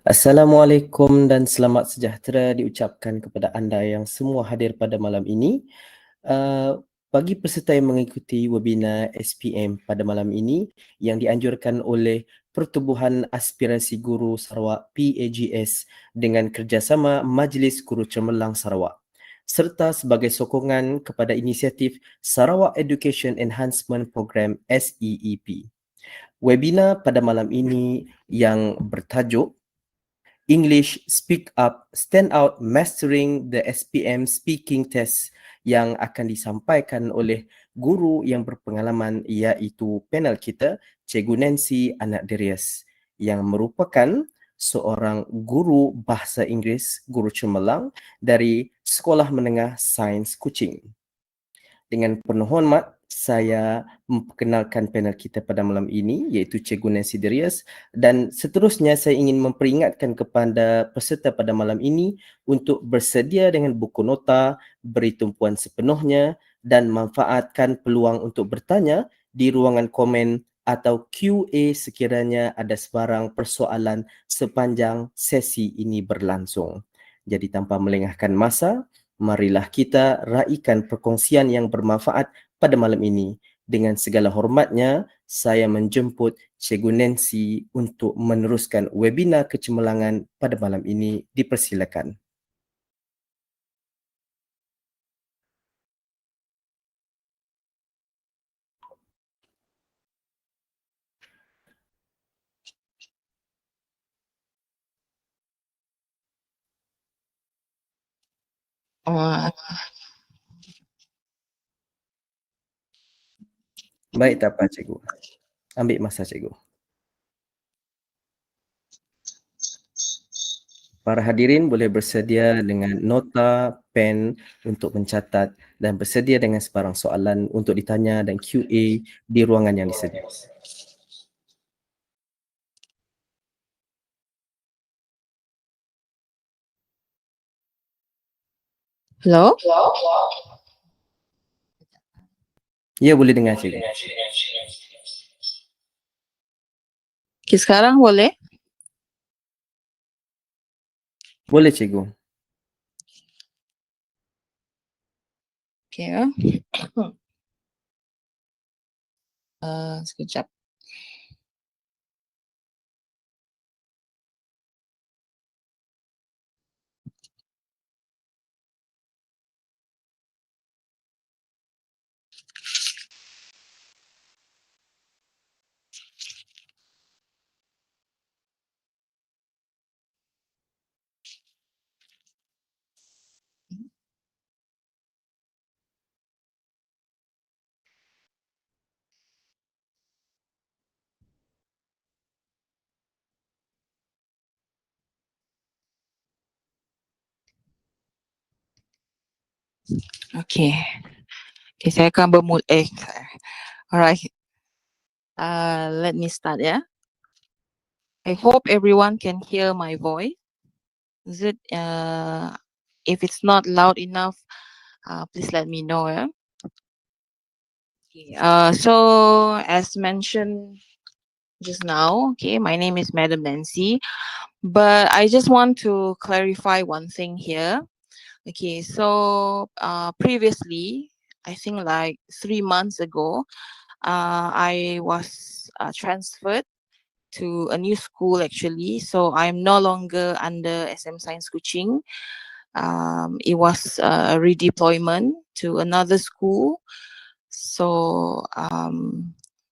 Assalamualaikum dan selamat sejahtera diucapkan kepada anda yang semua hadir pada malam ini. Bagi peserta yang mengikuti webinar SPM pada malam ini yang dianjurkan oleh Pertubuhan Aspirasi Guru Sarawak PAGS dengan kerjasama Majlis Guru Cemerlang Sarawak serta sebagai sokongan kepada inisiatif Sarawak Education Enhancement Program SEEP. Webinar pada malam ini yang bertajuk English Speak Up, Stand Out, Mastering the SPM Speaking Test yang akan disampaikan oleh guru yang berpengalaman iaitu panel kita, Cikgu Nancy Anak Darius yang merupakan seorang guru bahasa Inggeris, guru cemerlang dari Sekolah Menengah Sains Kuching. Dengan penuh hormat, saya memperkenalkan panel kita pada malam ini iaitu Cikgu Nancy Darius dan seterusnya saya ingin memperingatkan kepada peserta pada malam ini untuk bersedia dengan buku nota, beri tumpuan sepenuhnya dan manfaatkan peluang untuk bertanya di ruangan komen atau QA sekiranya ada sebarang persoalan sepanjang sesi ini berlangsung. Jadi tanpa melengahkan masa, marilah kita raikan perkongsian yang bermanfaat pada malam ini. Dengan segala hormatnya, saya menjemput Cikgu Nancy untuk meneruskan webinar kecemerlangan pada malam ini. Dipersilakan. Baik, tak apa Cikgu. Ambil masa Cikgu. Para hadirin boleh bersedia dengan nota, pen untuk mencatat dan bersedia dengan sebarang soalan untuk ditanya dan QA di ruangan yang disedia. Hello? Ya, boleh dengar Cikgu. Okay, sekarang boleh? Boleh Cikgu. Okay. Sekejap. Okay. Okay, saya akan bermula. Alright. Let me start, yeah. I hope everyone can hear my voice. Is it, if it's not loud enough, please let me know, yeah. Okay, so as mentioned just now, okay, my name is Madam Nancy, but I just want to clarify one thing here. Okay, so previously, I think like 3 months ago, I was transferred to a new school actually. So I'm no longer under SM Science Kuching. It was a redeployment to another school. So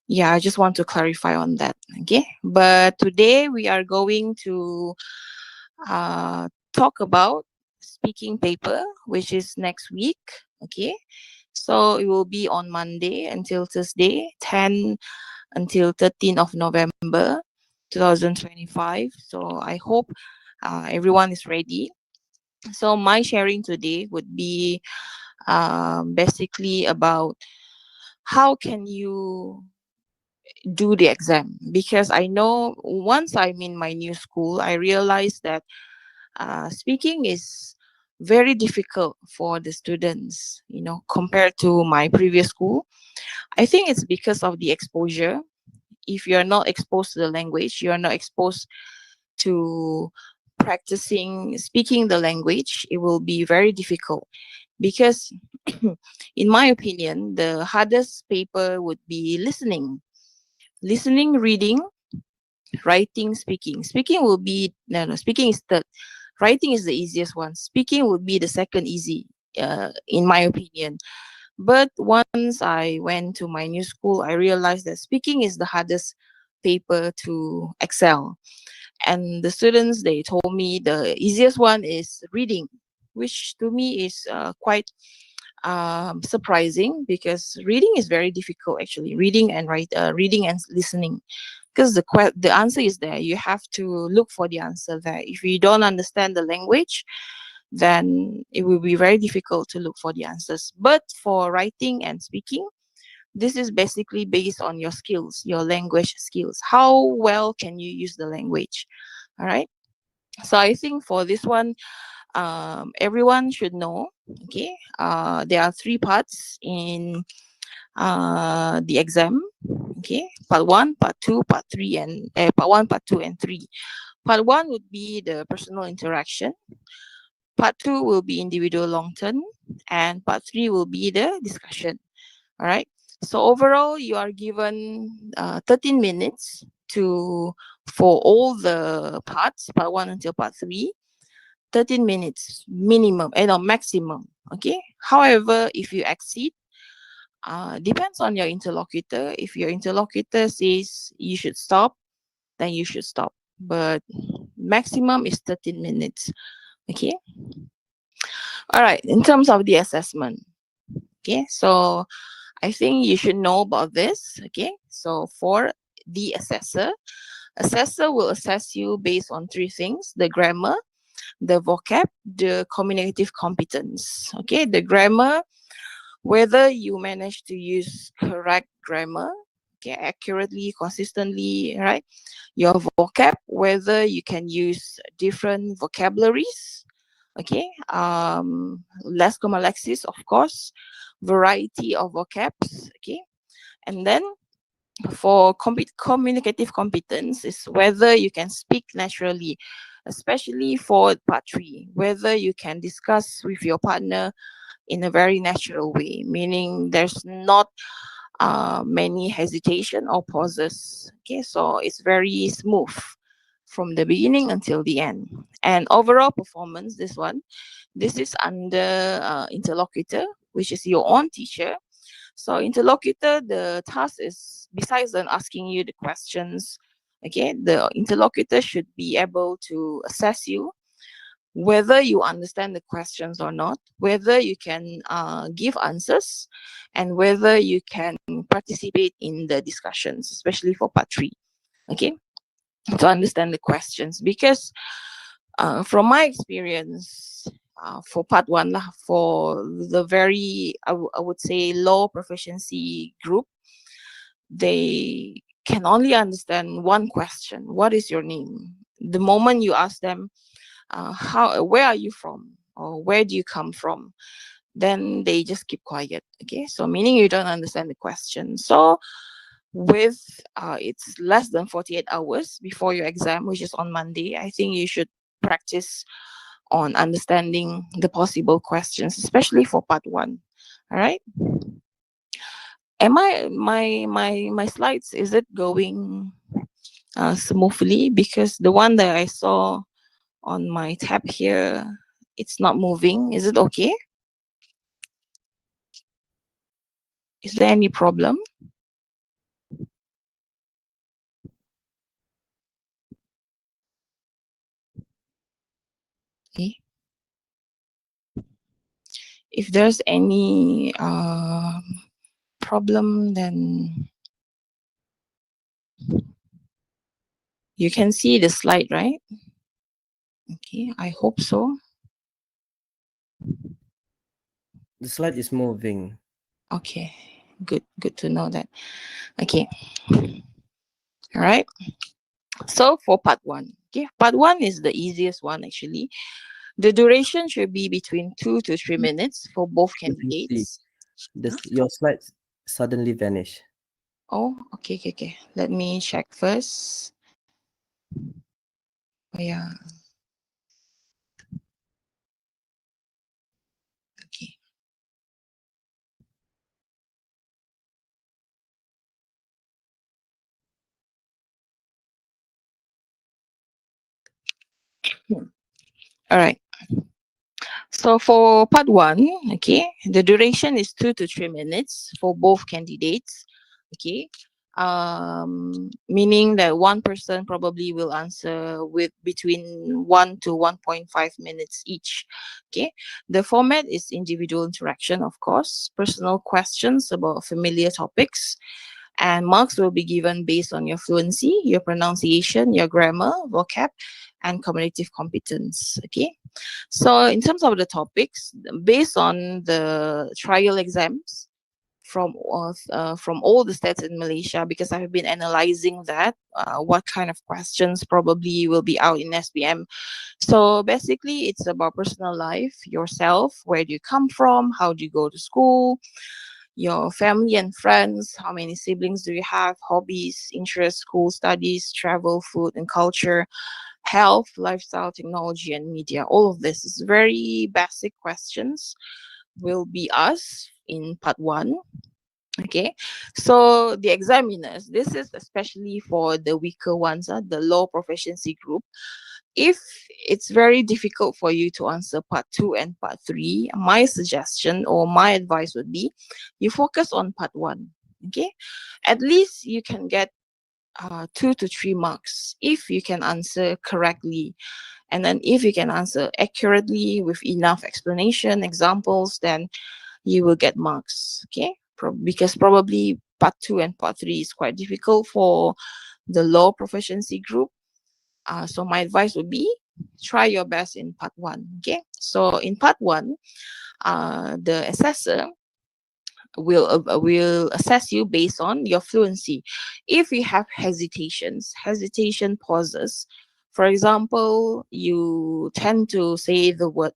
yeah, I just want to clarify on that. Okay, but today we are going to talk about speaking paper, which is next week. Okay, so it will be on Monday until Thursday, 10 until 13th of November 2025. So I hope everyone is ready. So my sharing today would be basically about how can you do the exam, because I know once I'm in my new school, I realized that speaking is very difficult for the students, you know, compared to my previous school. I think it's because of the exposure. If you're not exposed to the language, you're not exposed to practicing speaking the language, it will be very difficult because, in my opinion, the hardest paper would be listening. Listening, reading, writing, speaking. Speaking will be, no, speaking is third. Writing is the easiest one. Speaking would be the second easy, in my opinion. But once I went to my new school, I realized that speaking is the hardest paper to excel. And the students, they told me the easiest one is reading, which to me is quite surprising, because reading is very difficult actually. Reading and listening, because the answer is there. You have to look for the answer there. If you don't understand the language, then it will be very difficult to look for the answers. But for writing and speaking, this is basically based on your skills, your language skills. How well can you use the language? All right. So I think for this one, everyone should know. Okay. There are three parts in the exam. Okay. Part one, part two, part three, and part one, part two, and three. Part one would be the personal interaction. Part two will be individual long term, and part three will be the discussion. All right. So overall, you are given 13 minutes to for all the parts, part one until part three. 13 minutes minimum, no, maximum. Okay. However, if you exceed, depends on your interlocutor. If your interlocutor says you should stop, then you should stop. But maximum is 13 minutes. Okay. All right. In terms of the assessment. Okay. So I think you should know about this. Okay. So for the assessor will assess you based on three things: the grammar, the vocab, the communicative competence. Okay. The grammar, whether you manage to use correct grammar, okay, accurately, consistently, right? Your vocab, whether you can use different vocabularies, okay, less common lexis, of course, variety of vocabs, okay, and then for communicative competence is whether you can speak naturally, especially for part three, whether you can discuss with your partner in a very natural way, meaning there's not many hesitation or pauses. Okay, so it's very smooth from the beginning until the end. And overall performance, this is under interlocutor, which is your own teacher. So interlocutor, the task is, besides than asking you the questions, okay, the interlocutor should be able to assess you whether you understand the questions or not, whether you can give answers, and whether you can participate in the discussions, especially for part three. Okay, to understand the questions, because from my experience, for part one, for the very, I would say, low proficiency group, they can only understand one question: what is your name? The moment you ask them, where are you from, or where do you come from, then they just keep quiet. Okay, so meaning you don't understand the question. So with it's less than 48 hours before your exam, which is on Monday, I think you should practice on understanding the possible questions, especially for part one. All right. Am I my slides, is it going smoothly? Because the one that I saw on my tab here, it's not moving. Is it okay? Is there any problem? Okay. If there's any problem, then you can see the slide, right? Okay, I hope so. The slide is moving. Okay, good to know that. Okay. All right. So for part one, okay, part one is the easiest one actually. The duration should be between 2 to 3 minutes for both Let me see. candidates. Your slides suddenly vanish. Oh, okay. Let me check first. Oh yeah. Okay. All right. So for part one, okay, the duration is 2 to 3 minutes for both candidates. Okay. Meaning that one person probably will answer with between 1 to 1.5 minutes each. Okay. The format is individual interaction, of course, personal questions about familiar topics, and marks will be given based on your fluency, your pronunciation, your grammar, vocab, and cognitive competence. Okay. So in terms of the topics, based on the trial exams from all the states in Malaysia, because I have been analyzing that, what kind of questions probably will be out in SPM. So basically, it's about personal life, yourself, where do you come from, how do you go to school, your family and friends, how many siblings do you have, hobbies, interests, school studies, travel, food and culture, health, lifestyle, technology, and media. All of this is very basic questions will be asked in part one. Okay, so the examiners, this is especially for the weaker ones, the low proficiency group. If it's very difficult for you to answer part two and part three, my suggestion or my advice would be you focus on part one. Okay, at least you can get 2 to 3 marks if you can answer correctly. And then if you can answer accurately with enough explanation, examples, then you will get marks. Okay, because probably part two and part three is quite difficult for the low proficiency group. So my advice would be try your best in part one. Okay, so in part one, the assessor will assess you based on your fluency. If you have hesitation pauses, for example, you tend to say the word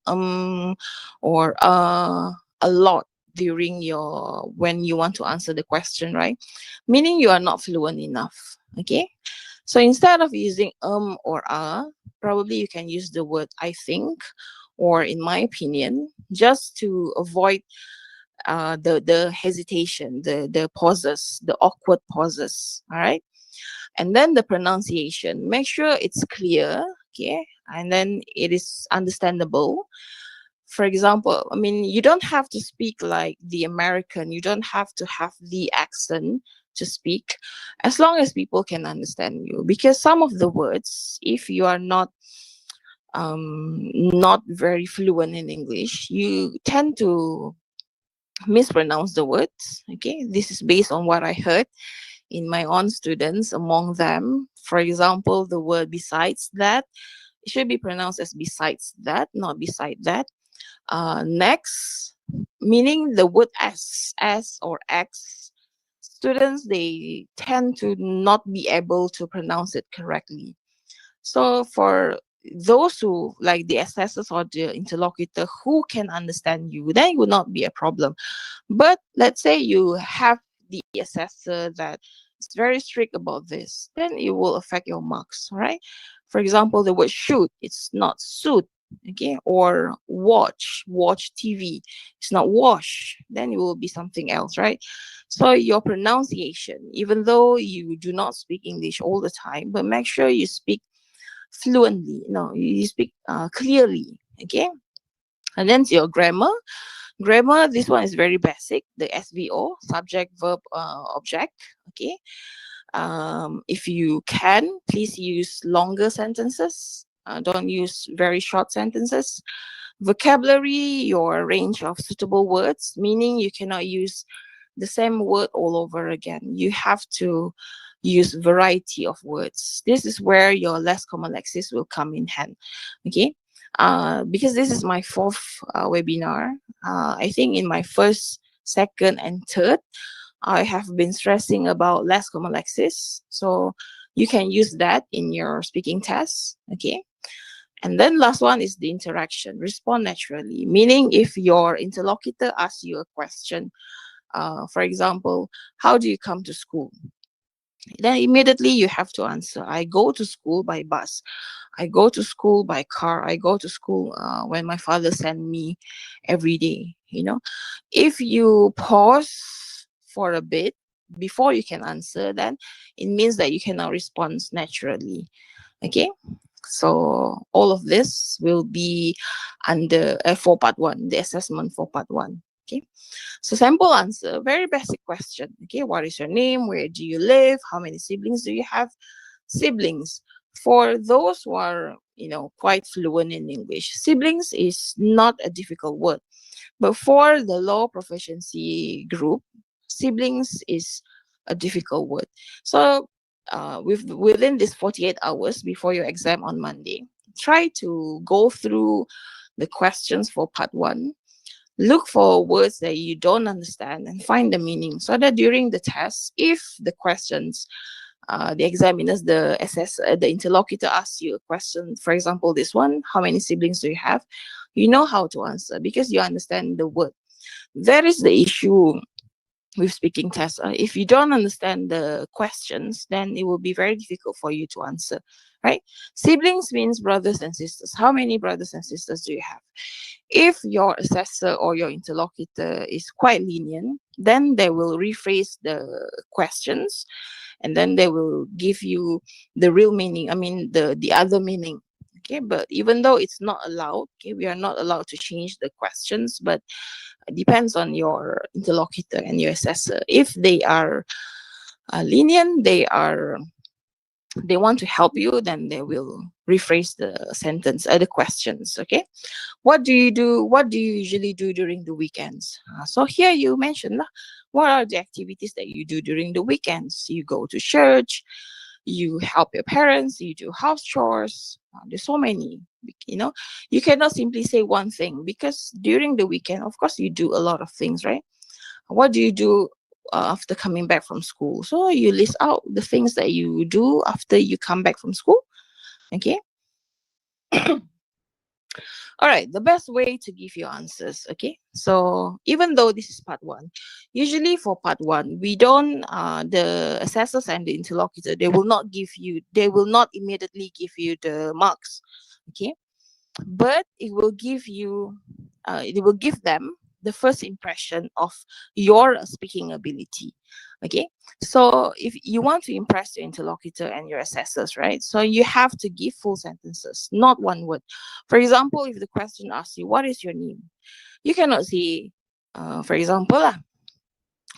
or a lot during your when you want to answer the question, right? Meaning you are not fluent enough. Okay, so instead of using or probably you can use the word I think or in my opinion, just to avoid the hesitation, the pauses, the awkward pauses. All right, and then the pronunciation. Make sure it's clear, okay, and then it is understandable. For example, I mean, you don't have to speak like the American. You don't have to have the accent to speak, as long as people can understand you. Because some of the words, if you are not very fluent in English, you tend to mispronounce the words. Okay, this is based on what I heard in my own students. Among them, for example, the word besides that, it should be pronounced as besides that, not beside that. Next, meaning the word as or x, students they tend to not be able to pronounce it correctly. So for those who like the assessors or the interlocutor who can understand you, then it would not be a problem. But let's say you have the assessor that is very strict about this, then it will affect your marks, right? For example, the word shoot, it's not suit, okay? Or watch TV, it's not wash, then it will be something else, right? So your pronunciation, even though you do not speak English all the time, but make sure you speak fluently, no, you speak clearly, okay? And then your grammar. Grammar, this one is very basic. The SVO, subject, verb, object. Okay. If you can, please use longer sentences. Don't use very short sentences. Vocabulary, your range of suitable words, meaning you cannot use the same word all over again. You have to use variety of words. This is where your less common lexis will come in hand. Okay. Because this is my fourth webinar. I think in my first, second, and third, I have been stressing about less common lexis. So you can use that in your speaking test. Okay. And then last one is the interaction. Respond naturally, meaning if your interlocutor asks you a question, for example, how do you come to school? Then immediately you have to answer. I go to school by bus. I go to school by car. I go to school when my father sent me every day. If you pause for a bit before you can answer, then it means that you cannot respond naturally. Okay. So all of this will be under for part one, the assessment for part one. Okay. So sample answer, very basic question. Okay, what is your name? Where do you live? How many siblings do you have? Siblings. For those who are, quite fluent in English, siblings is not a difficult word. But for the low proficiency group, siblings is a difficult word. So within this 48 hours before your exam on Monday, try to go through the questions for part one. Look for words that you don't understand and find the meaning, so that during the test, if the questions, the examiners, the interlocutor asks you a question, for example, this one, how many siblings do you have? You know how to answer because you understand the word. That is the issue with speaking tests. If you don't understand the questions, then it will be very difficult for you to answer, right? Siblings means brothers and sisters. How many brothers and sisters do you have? If your assessor or your interlocutor is quite lenient, then they will rephrase the questions, and then they will give you the real meaning. I mean, the other meaning. Okay, but even though it's not allowed, okay, we are not allowed to change the questions, but it depends on your interlocutor and your assessor. If they are lenient, they want to help you, then they will rephrase the sentence, the questions. Okay, what do you do? What do you usually do during the weekends? So here you mentioned, what are the activities that you do during the weekends? You go to church, you help your parents, you do house chores. There's so many. You cannot simply say one thing, because during the weekend, of course, you do a lot of things, right? What do you do after coming back from school? So you list out the things that you do after you come back from school. Okay. All right, the best way to give you answers. Okay, so even though this is part one, usually for part one, we don't, the assessors and the interlocutor, they will not immediately give you the marks. Okay, but it will give them the first impression of your speaking ability. Okay, so if you want to impress your interlocutor and your assessors, right, so you have to give full sentences, not one word. For example, if the question asks you, what is your name? You cannot say, for example,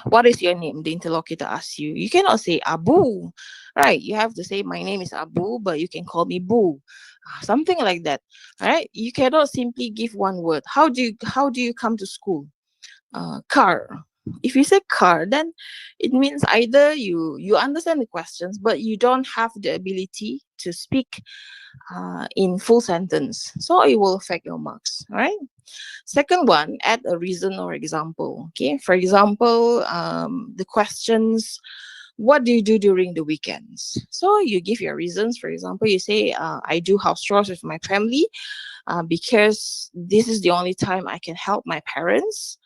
what is your name? The interlocutor asks you. You cannot say Abu, right? You have to say, my name is Abu, but you can call me Boo. Something like that. All right. You cannot simply give one word. How do you come to school? Car. If you say car, then it means either you understand the questions, but you don't have the ability to speak in full sentence. So it will affect your marks. All right. Second one, add a reason or example. Okay, for example, the questions, what do you do during the weekends? So you give your reasons. For example, you say, I do house chores with my family because this is the only time I can help my parents.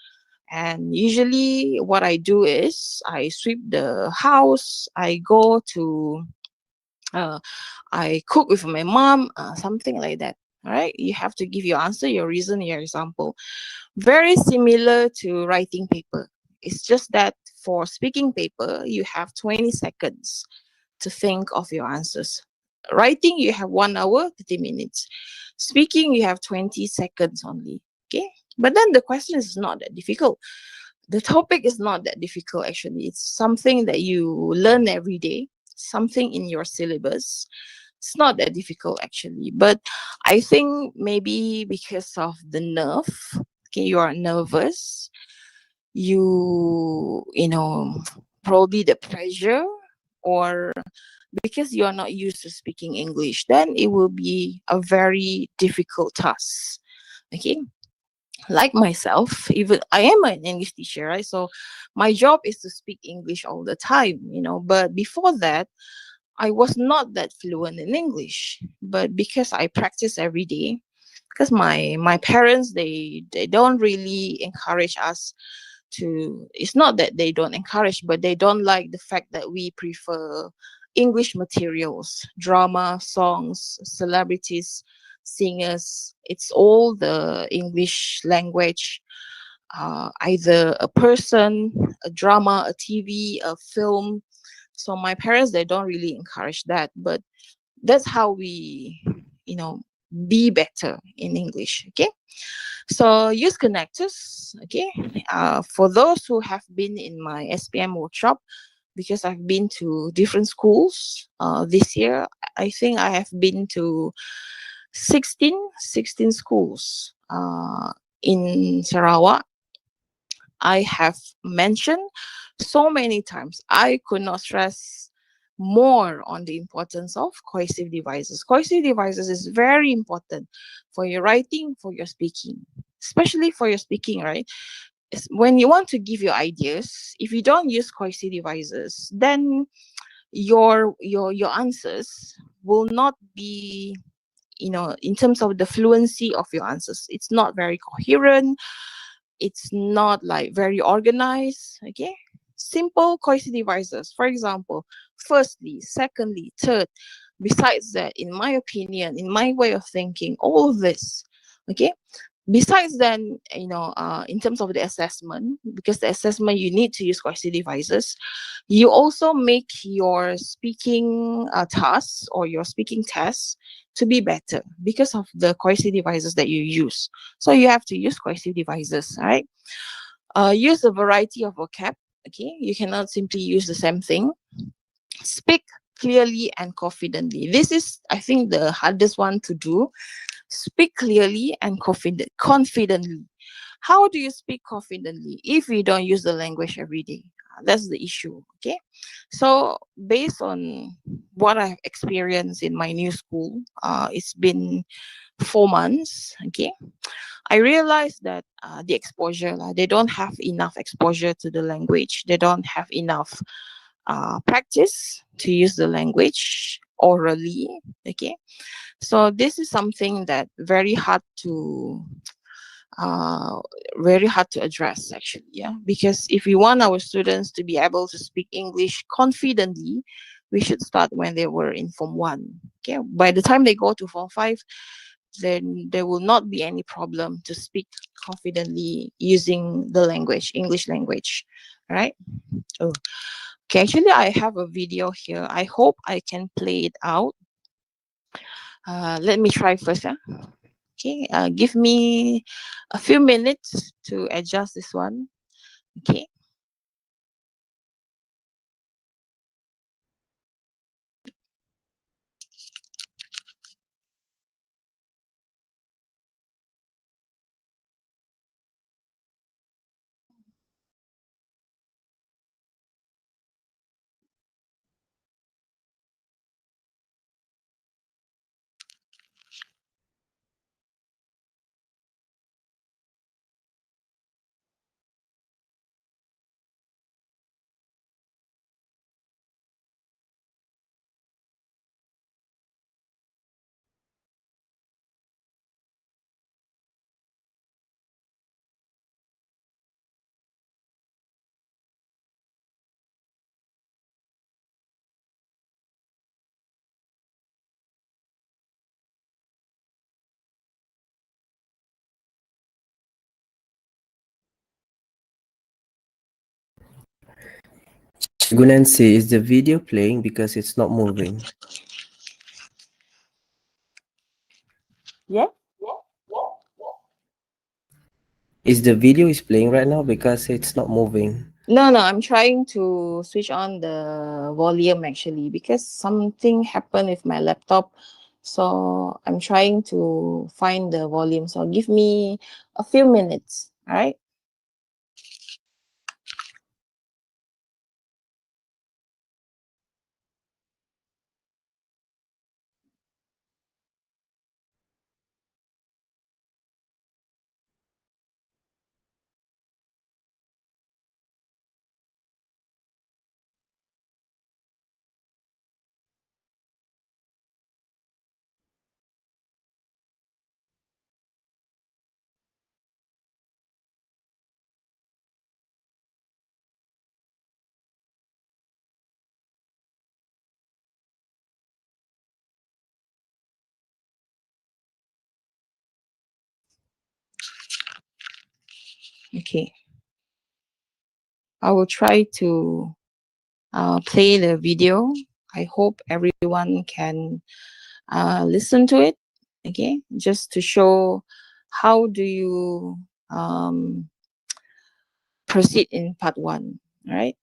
And usually, what I do is I sweep the house, uh, I cook with my mom, something like that. All right, you have to give your answer, your reason, your example. Very similar to writing paper. It's just that for speaking paper, you have 20 seconds to think of your answers. Writing, you have 1 hour, 30 minutes. Speaking, you have 20 seconds only. Okay. But then the question is not that difficult. The topic is not that difficult, actually. It's something that you learn every day, something in your syllabus. It's not that difficult, actually. But I think maybe because of the nerve, okay, you are nervous, probably the pressure, or because you are not used to speaking English, then it will be a very difficult task. Okay, like myself, even I am an English teacher, right? So my job is to speak English all the time, but before that, I was not that fluent in English. But because I practice every day, because my parents, they don't really encourage us to, it's not that they don't encourage, but they don't like the fact that we prefer English materials, drama, songs, celebrities, singers. It's all the English language, either a person, a drama, a TV, a film. So my parents, they don't really encourage that, but that's how we, you know, be better in English. Okay. So use connectors. Okay. For those who have been in my SPM workshop, because I've been to different schools this year, I think I have been to 16 schools in Sarawak. I have mentioned so many times. I could not stress more on the importance of cohesive devices. Cohesive devices is very important for your writing, for your speaking, especially for your speaking, right? When you want to give your ideas, if you don't use cohesive devices, then your answers will not be, in terms of the fluency of your answers, it's not very coherent, it's not like very organized. Okay, simple cohesive devices, for example, firstly, secondly, third. Besides that, in my opinion, in my way of thinking, all of this. Okay, besides then, in terms of the assessment, because the assessment you need to use cohesive devices, you also make your speaking tasks or your speaking tests to be better because of the cohesive devices that you use. So you have to use cohesive devices, right? Use a variety of vocab. Okay, you cannot simply use the same thing. Speak clearly and confidently. This is, I think, the hardest one to do. Speak clearly and confidently. How do you speak confidently if you don't use the language every day? That's the issue. Okay, so based on what I've experienced in my new school, it's been 4 months. Okay, I realized that the exposure, they don't have enough exposure to the language. They don't have enough practice to use the language orally. Okay, so this is something that uh, very hard to address, actually. Yeah, because if we want our students to be able to speak English confidently, we should start when they were in Form 1. Okay, by the time they go to Form 5, then there will not be any problem to speak confidently using the language, English language, right? Oh, okay, actually I have a video here. I hope I can play it out. Let me try first. Okay, give me a few minutes to adjust this one. Okay. Gunansi, is the video playing because it's not moving? Yeah. Is the video is playing right now because it's not moving? No, I'm trying to switch on the volume actually because something happened with my laptop. So I'm trying to find the volume. So give me a few minutes. All right. Okay, I will try to play the video. I hope everyone can listen to it. Okay, just to show how do you proceed in part one. All right.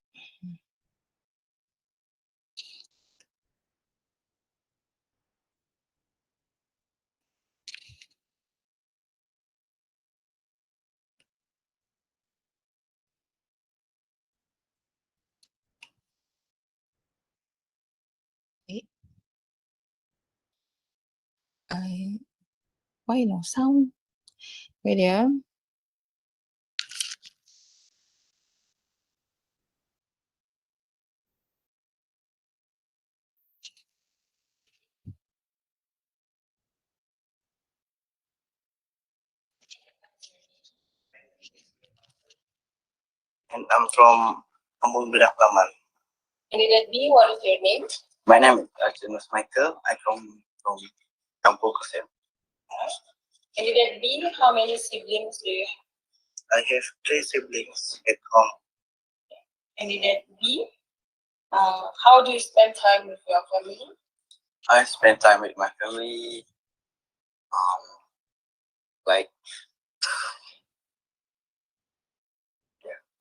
Okay. Why no sound? Wait there. And I'm from Ambon Bedah Laman. Candidate B, what is your name? My name is James Michael. I come from Kampung Kesem. Candidate B, how many siblings do you have? I have 3 siblings at home. Candidate B, how do you spend time with your family? I spend time with my family, like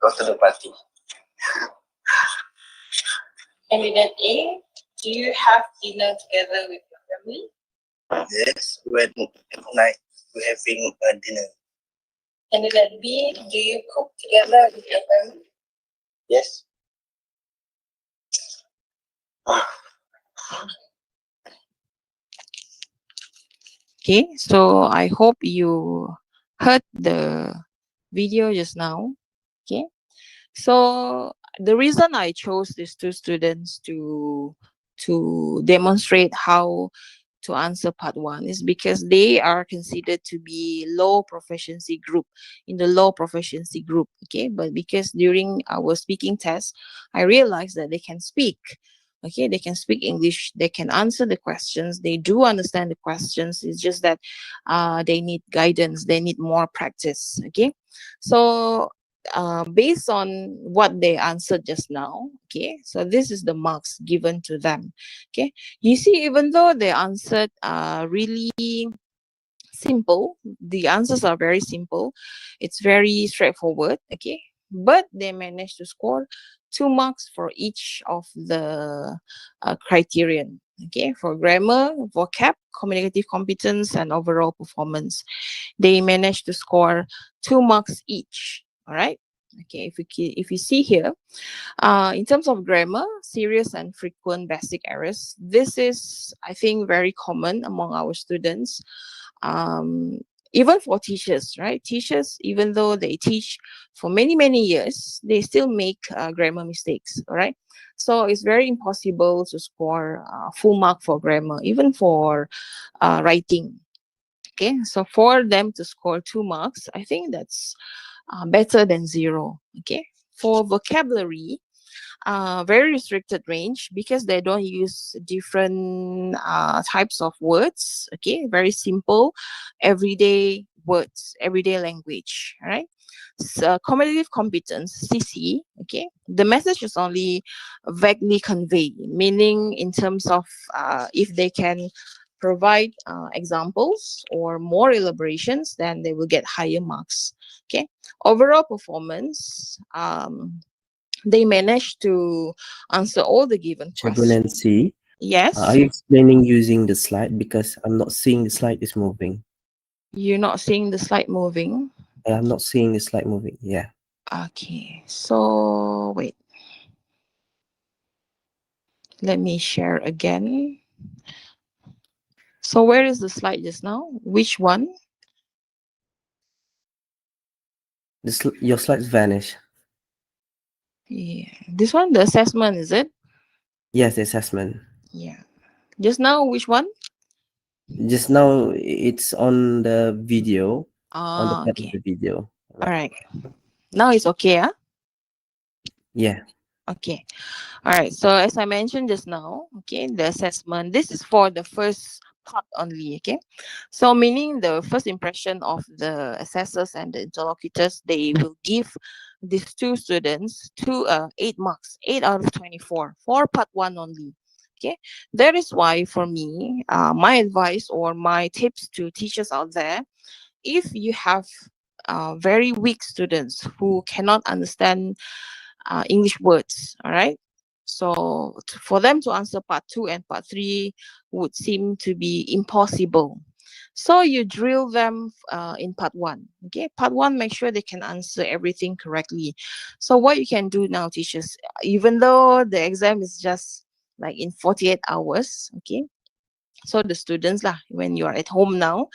go to the party. Candidate A, do you have dinner together with your family? Yes, when at night we're having a dinner. Candidate B, do you cook together with your family? Yes. Okay, so I hope you heard the video just now. Okay, so the reason I chose these two students to demonstrate how to answer part one is because they are considered to be low proficiency group, in the low proficiency group. Okay, but because during our speaking test I realized that they can speak. Okay, they can speak English, they can answer the questions, they do understand the questions. It's just that they need guidance, they need more practice. Okay, so based on what they answered just now, okay, so this is the marks given to them. Okay, you see, even though they answered really simple, the answers are very simple, it's very straightforward. Okay, but they managed to score 2 marks for each of the criterion. Okay, for grammar, vocab, communicative competence, and overall performance, they managed to score 2 marks each. All right. Okay, if you see here, in terms of grammar, serious and frequent basic errors, this is, I think, very common among our students. Um, Even for teachers, right? Teachers, even though they teach for many, many years, they still make grammar mistakes, all right? So it's very impossible to score full mark for grammar, even for writing. Okay, so for them to score 2 marks, I think that's better than 0. Okay, for vocabulary, very restricted range because they don't use different types of words. Okay, very simple, everyday words, everyday language. All right. So cognitive competence (CC). Okay, the message is only vaguely conveyed, meaning in terms of if they can provide examples or more elaborations, then they will get higher marks. Okay, overall performance. They managed to answer all the given Cikgu questions. Nancy, are Yes, you explaining using the slide? Because I'm not seeing the slide is moving. you're not seeing the slide moving. I'm not seeing the slide moving. Yeah. Okay, so wait. Let me share again. So where is the slide just now? Which one? Your slides vanish. Yeah, this one, the assessment, is it? Yes, the assessment. Yeah. Just now, which one? Just now, it's on the video, on the part of Okay. the video. All right. Now it's okay, huh? Yeah. Okay. All right. So as I mentioned just now, okay, the assessment, this is for the first thought only. Okay, so meaning the first impression of the assessors and the interlocutors, they will give these two students 8 marks, 8 out of 24 for part 1 only. Okay, that is why for me, my advice or my tips to teachers out there, if you have very weak students who cannot understand English words, all right, so for them to answer part 2 and part 3 would seem to be impossible. So you drill them in part 1. Okay, part 1, make sure they can answer everything correctly. So what you can do now, teachers, even though the exam is just like in 48 hours, okay, so the students lah, when you are at home now,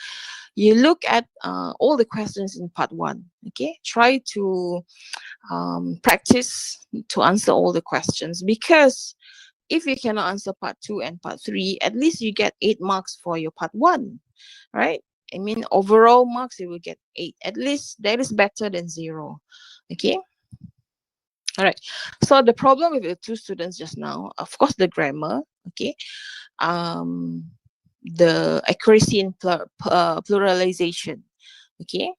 you look at all the questions in part 1. Okay, try to practice to answer all the questions, because if you cannot answer part 2 and part 3, at least you get 8 marks for your part 1, right? I mean, overall marks, you will get 8. At least that is better than 0. Okay. All right. So the problem with the two students just now, of course, the grammar. Okay. The accuracy in pluralization. Okay.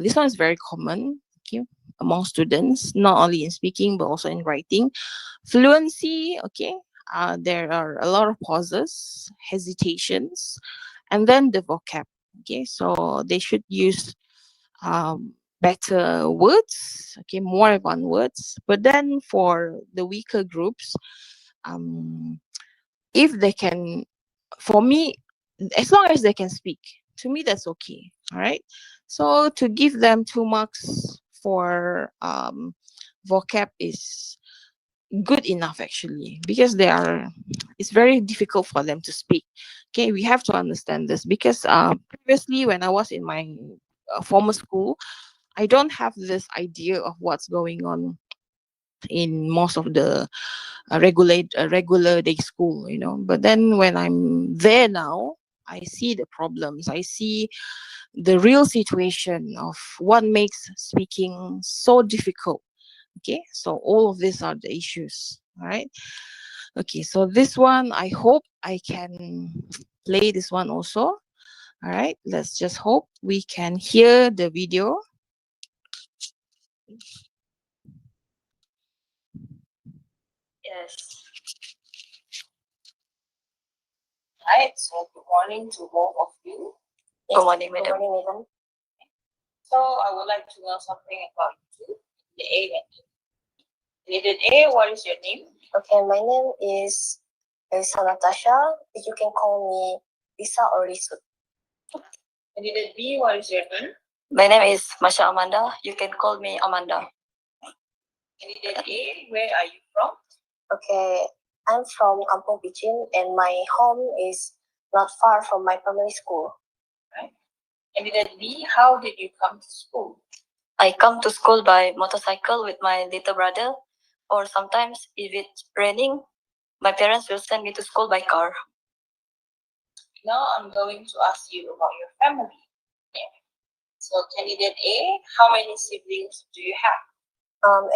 This one is very common. Okay, among students, not only in speaking but also in writing. Fluency. Okay. There are a lot of pauses, hesitations, and then the vocab. Okay, so they should use better words, okay, more advanced words. But then for the weaker groups, if they can, for me, as long as they can speak, to me that's okay. All right. So to give them 2 marks for vocab is good enough actually, because it's very difficult for them to speak. Okay, we have to understand this, because previously when I was in my former school, I don't have this idea of what's going on in most of the regular day school, you know. But then when I'm there now, I see the problems. I see the real situation of what makes speaking so difficult. Okay, so all of these are the issues. All right. Okay, so this one, I hope I can play this one also. All right, let's just hope we can hear the video. Yes. Right, so good morning to both of you. Yes. Good morning, madam. Good morning, madam. So I would like to know something about you, the A method. Candidate A, what is your name? Okay, my name is Lisa Natasha. You can call me Lisa or Lisu. Candidate B, what is your name? My name is Masha Amanda. You can call me Amanda. Candidate A, where are you from? Okay, I'm from Kampung Pichin and my home is not far from my primary school. Right. Candidate B, how did you come to school? I come to school by motorcycle with my little brother, or sometimes if it's raining, my parents will send me to school by car. Now I'm going to ask you about your family. Yeah. So candidate A, how many siblings do you have?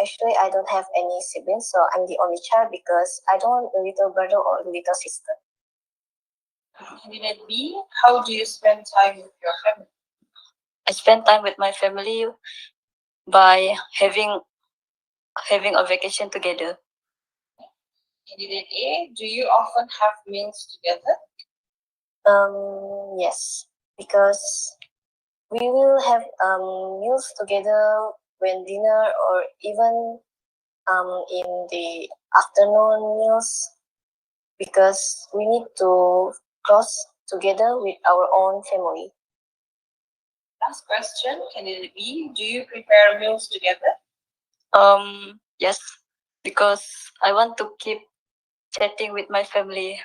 Actually, I don't have any siblings, so I'm the only child because I don't want a little brother or a little sister. Candidate B, how do you spend time with your family? I spend time with my family by having a vacation together. Candidate A, do you often have meals together? Yes, because we will have meals together when dinner or even in the afternoon meals, because we need to close together with our own family. Last question, candidate B, do you prepare meals together? Yes, because I want to keep chatting with my family,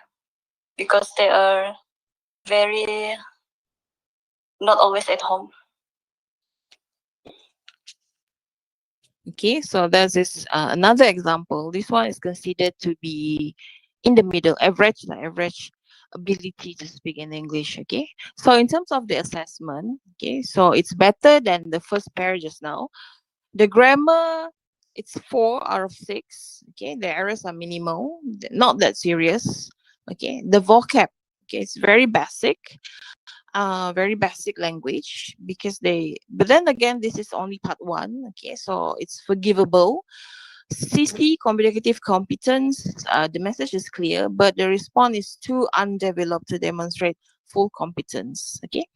because they are very not always at home. Okay, so there's this another example. This one is considered to be in the middle, average ability to speak in English. Okay, so in terms of the assessment, okay, so it's better than the first pair just now. The grammar, it's 4 out of 6. Okay, the errors are minimal, not that serious. Okay, the vocab, Okay, it's very basic language because but then again, this is only part one. Okay, so it's forgivable. CC, communicative competence, the message is clear, but the response is too undeveloped to demonstrate full competence. Okay,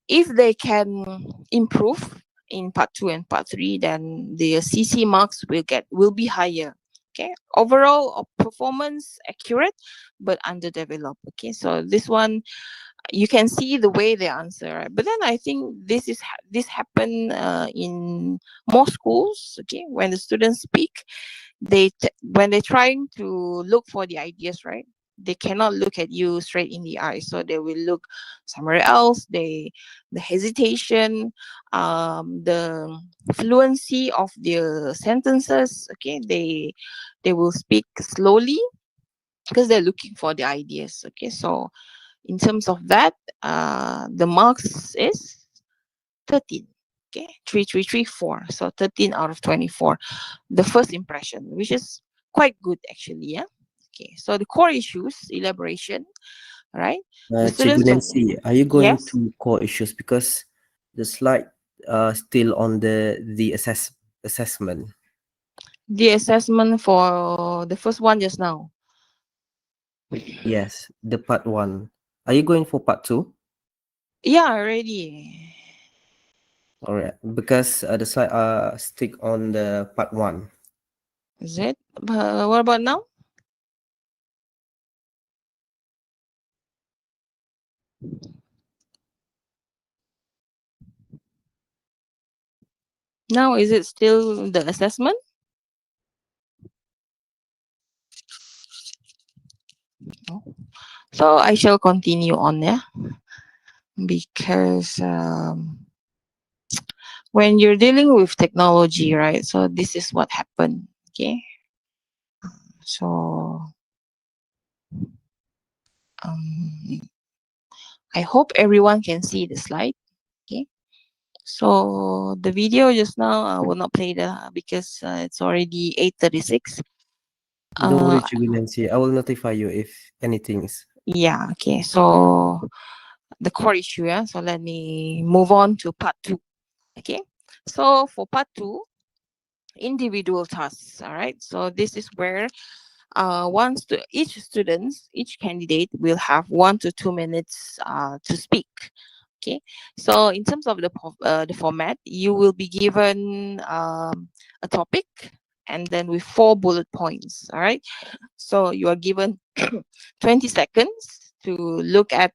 if they can improve in part 2 and part 3, then the CC marks will be higher. Okay, overall performance accurate but underdeveloped. Okay, so this one you can see the way they answer, right? But then I think this happen in more schools. Okay, when the students speak, when they're trying to look for the ideas, right, they cannot look at you straight in the eye, so they will look somewhere else. The hesitation, the fluency of their sentences, okay, they will speak slowly because they're looking for the ideas. Okay, so in terms of that, the marks is 13. Okay, 3, 3, 3, 4. So 13 out of 24. The first impression, which is quite good actually. Yeah. Okay, so the core issues, elaboration, right? The Cikgu students will, Nancy, are you going yes, to core issues because the slide still on the assessment? the assessment for the first one just now. Yes, the part 1. Are you going for part 2? Yeah, already. All right, because the slide stick on the part 1. Is it? What about now? Now, is it still the assessment? No. So I shall continue on, yeah, because when you're dealing with technology, right? So this is what happened. Okay. So um, I hope everyone can see the slide. Okay. So the video just now I will not play because it's already 8:36. Don't worry, Uh, Cikgu Nancy. I will notify you if anything is. yeah. Okay. So the core issue. Yeah. So let me move on to part 2. Okay. So for part 2, individual tasks. All right. So this is where each candidate will have 1 to 2 minutes to speak. Okay, so in terms of the format, you will be given a topic and then with 4 bullet points. All right, so you are given 20 seconds to look at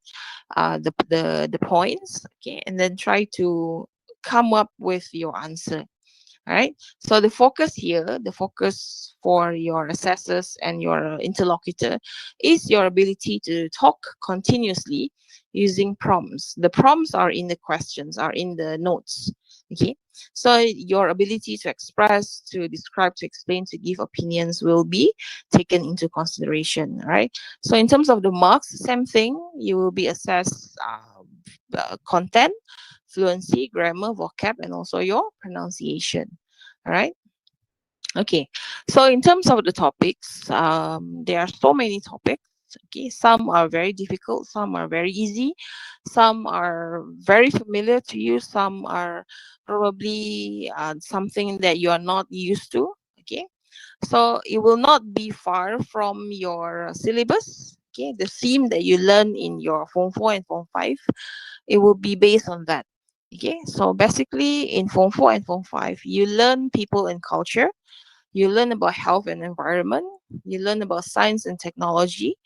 the points. Okay, and then try to come up with your answer. All right. So the focus here, the focus for your assessors and your interlocutor is your ability to talk continuously using prompts. The prompts are in the questions, are in the notes. Okay. So your ability to express, to describe, to explain, to give opinions will be taken into consideration. All right. So in terms of the marks, same thing. You will be assessed content, fluency, grammar, vocab, and also your pronunciation. All right. Okay. So in terms of the topics, there are so many topics. Okay. Some are very difficult. Some are very easy. Some are very familiar to you. Some are probably something that you are not used to. Okay. So it will not be far from your syllabus. Okay. The theme that you learn in your Form 4 and Form 5, it will be based on that. Okay, so basically in Form 4 and Form 5, you learn people and culture, you learn about health and environment, you learn about science and technology,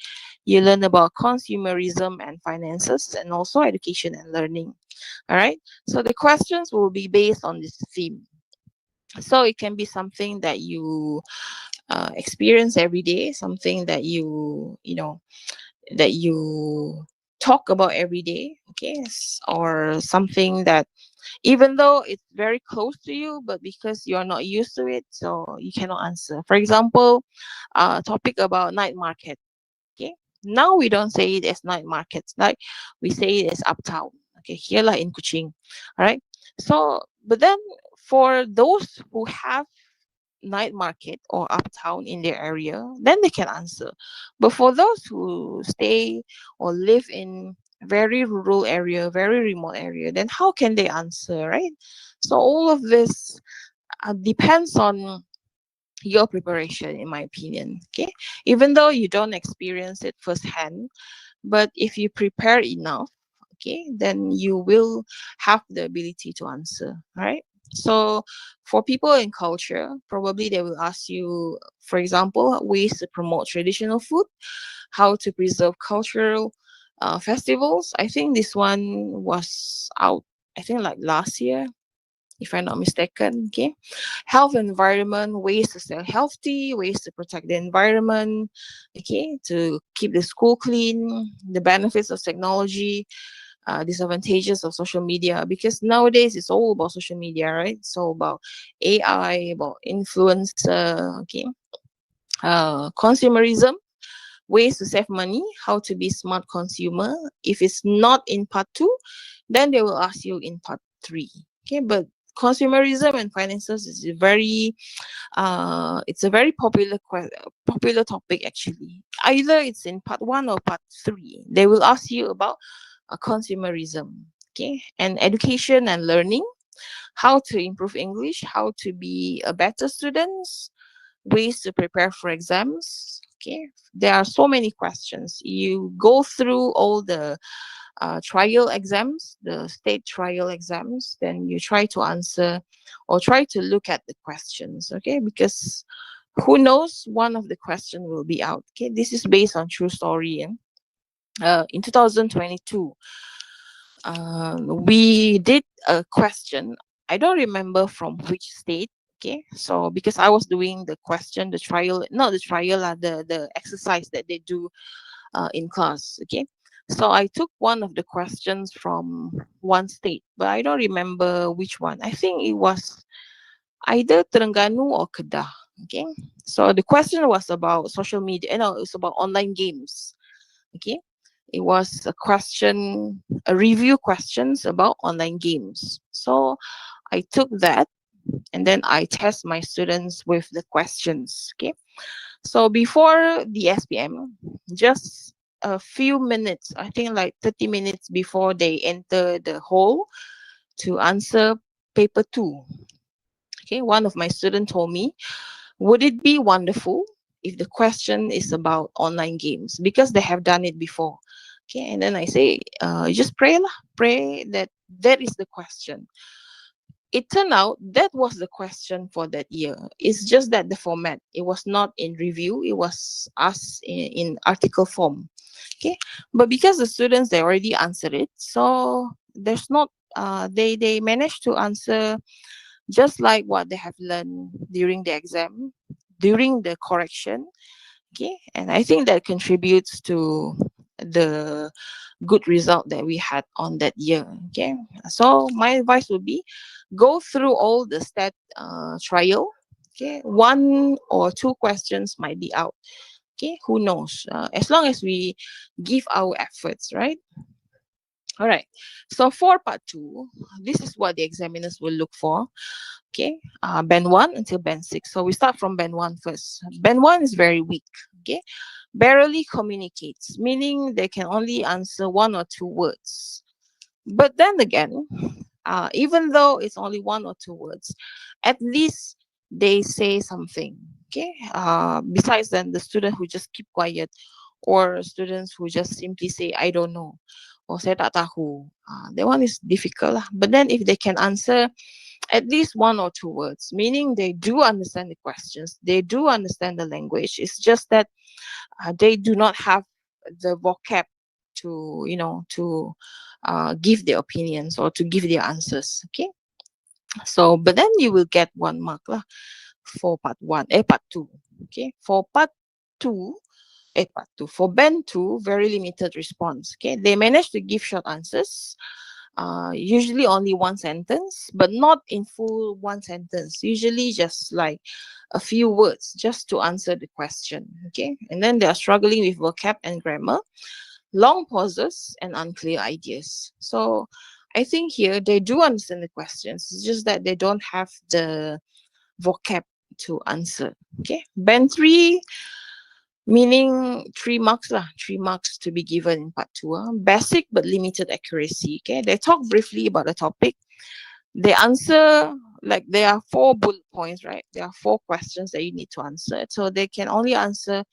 you learn about consumerism and finances, and also education and learning. All right, so the questions will be based on this theme. So it can be something that you experience every day, something that that you talk about every day, okay, or something that even though it's very close to you, but because you're not used to it, so you cannot answer. For example, topic about night market. Okay, now we don't say it as night markets, like we say it as uptown. Okay, here like in Kuching. All right. So, but then for those who have night market or uptown in their area, then they can answer. But for those who stay or live in very rural area, very remote area, then how can they answer, right? So all of this depends on your preparation, in my opinion. Okay, even though you don't experience it firsthand, but if you prepare enough, okay, then you will have the ability to answer, right? So for people in culture, probably they will ask you, for example, ways to promote traditional food, how to preserve cultural festivals. I think this one was out, I think like last year, if I'm not mistaken. Okay, health environment, ways to stay healthy, ways to protect the environment, okay, to keep the school clean, the benefits of technology, disadvantages of social media, because nowadays it's all about social media, right? So about AI, about influencer, okay, consumerism, ways to save money, how to be smart consumer. If it's not in part 2, then they will ask you in part 3. Okay, but consumerism and finances is a very it's a very popular topic actually. Either it's in part 1 or part 3. They will ask you about consumerism, okay, and education and learning, how to improve English, how to be a better student, ways to prepare for exams. Okay, there are so many questions. You go through all the trial exams, the state trial exams, then you try to answer or try to look at the questions. Okay, because who knows, one of the question will be out. Okay, this is based on true story. In 2022, we did a question. I don't remember from which state. Okay, so because I was doing the question, the trial, not the trial, the exercise that they do in class. Okay, so I took one of the questions from one state, but I don't remember which one. I think it was either Terengganu or Kedah. Okay, so the question was about social media. No, it was about online games. Okay, it was a question, a review questions about online games. So I took that and then I test my students with the questions. Okay, so before the SPM, just a few minutes, I think like 30 minutes before they enter the hall to answer paper 2. Okay, one of my students told me, would it be wonderful if the question is about online games, because they have done it before. Okay, and then I say, just pray lah, pray that that is the question. It turned out that was the question for that year. It's just that the format, it was not in review, it was asked in article form. Okay, but because the students, they already answered it, so there's not they managed to answer just like what they have learned during the exam, during the correction. Okay, and I think that contributes to the good result that we had on that year. Okay, so my advice would be, go through all the stat trial. Okay, 1 or 2 questions might be out. Okay, who knows, as long as we give our efforts, right? All right, so for part 2, this is what the examiners will look for. Okay, band 1 until band 6. So we start from band 1 first. Band 1 is very weak. Okay, barely communicates, meaning they can only answer 1 or 2 words. But then again, even though it's only 1 or 2 words, at least they say something. Okay, besides then the student who just keep quiet, or students who just simply say I don't know, or saya tak tahu, that one is difficult lah. But then if they can answer at least 1 or 2 words, meaning they do understand the questions, they do understand the language, it's just that they do not have the vocab to, you know, to give their opinions or to give their answers. Okay, so but then you will get 1 mark lah for part 2. Okay, for part 2, for band 2, very limited response. Okay, they managed to give short answers, usually only 1 sentence, but not in full 1 sentence, usually just like a few words just to answer the question. Okay, and then they are struggling with vocab and grammar, long pauses and unclear ideas. So I think here they do understand the questions, it's just that they don't have the vocab. to answer. Okay, band 3 meaning 3 marks lah, 3 marks to be given in part 2. Basic but limited accuracy. Okay, they talk briefly about the topic. They answer, like there are 4 bullet points, right? There are 4 questions that you need to answer. So they can only answer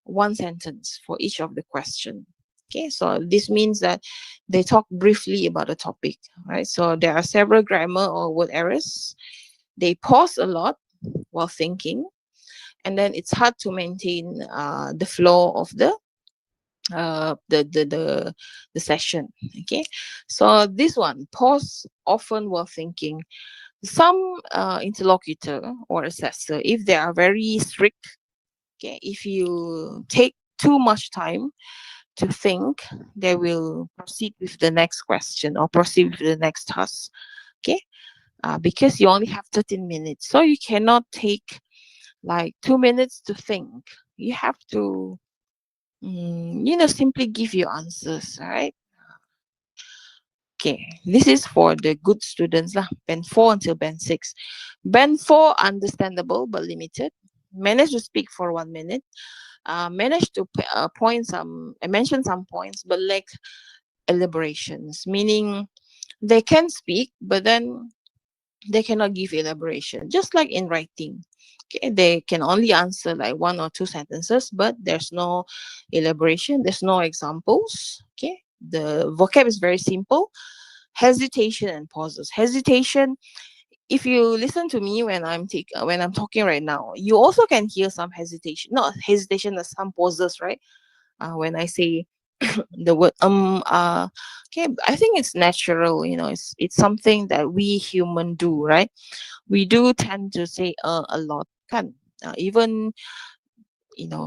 1 sentence for each of the question. Okay, so this means that they talk briefly about the topic, right? So there are several grammar or word errors. They pause a lot while thinking, and then it's hard to maintain the flow of the session. Okay, so this one, pause often while thinking. Some interlocutor or assessor, if they are very strict, okay, if you take too much time to think, they will proceed with the next question or proceed with the next task. Okay, because you only have 13 minutes, so you cannot take like 2 minutes to think. You have to simply give your answers, right? Okay, this is for the good students lah. Band 4 until band 6. Band 4, understandable but limited. Manage to speak for 1 minute. Manage to mention some points, but like elaborations, meaning they can speak, but then they cannot give elaboration, just like in writing. Okay, they can only answer like 1 or 2 sentences, but there's no elaboration, there's no examples. Okay, the vocab is very simple. Hesitation and pauses. Hesitation, if you listen to me when I'm talking right now, you also can hear some hesitation, not hesitation, some pauses, right? When I say the word okay, I think it's natural, it's something that we human do, right? We do tend to say a lot, can even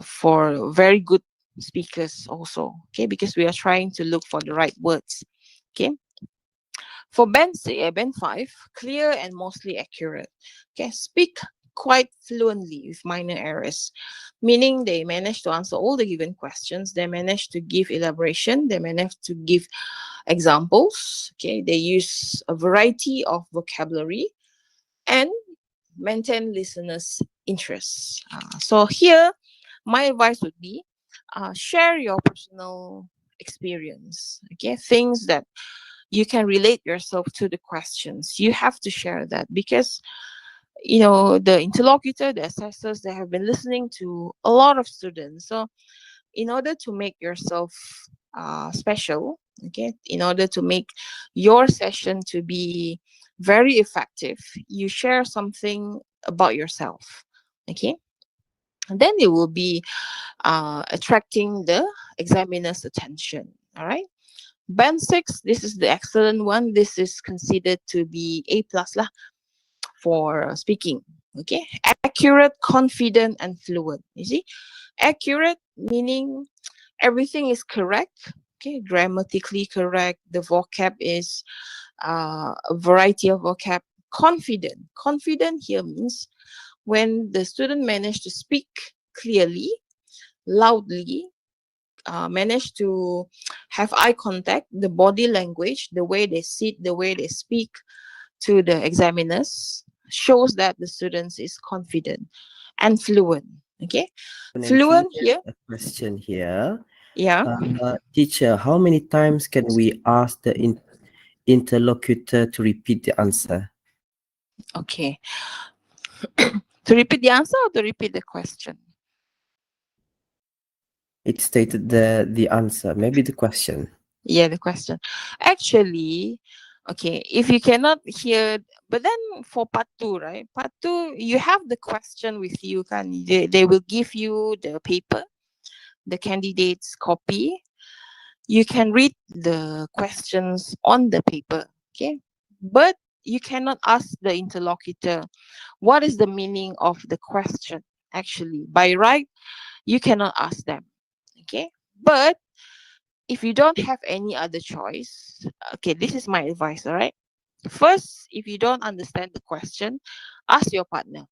for very good speakers also, okay, because we are trying to look for the right words. Okay, for band 5, clear and mostly accurate. Okay, speak quite fluently with minor errors, meaning they manage to answer all the given questions, they manage to give elaboration, they manage to give examples. Okay, they use a variety of vocabulary and maintain listeners' interests. So here, my advice would be share your personal experience. Okay, things that you can relate yourself to the questions. You have to share that because the interlocutor, the assessors, they have been listening to a lot of students. So in order to make yourself special, okay, in order to make your session to be very effective, you share something about yourself. Okay, and then it will be attracting the examiner's attention. All right, band 6, this is the excellent one. This is considered to be A plus lah for speaking. Okay, accurate, confident, and fluent. You see, accurate meaning everything is correct. Okay, grammatically correct. The vocab is a variety of vocab. Confident here means when the student managed to speak clearly, loudly, manage to have eye contact, the body language, the way they sit, the way they speak to the examiners shows that the students is confident and fluent. Okay, fluent here. A question here. Yeah. Teacher, how many times can we ask the interlocutor to repeat the answer? Okay. To repeat the answer or to repeat the question? It stated the answer, maybe the question. Yeah, the question. Actually, okay, if you cannot hear, but then for part 2, right? Part 2, you have the question with you, can they will give you the paper, the candidate's copy. You can read the questions on the paper, okay? But you cannot ask the interlocutor what is the meaning of the question. Actually, by right, you cannot ask them, okay? But if you don't have any other choice, okay, this is my advice, all right? First, if you don't understand the question, ask your partner.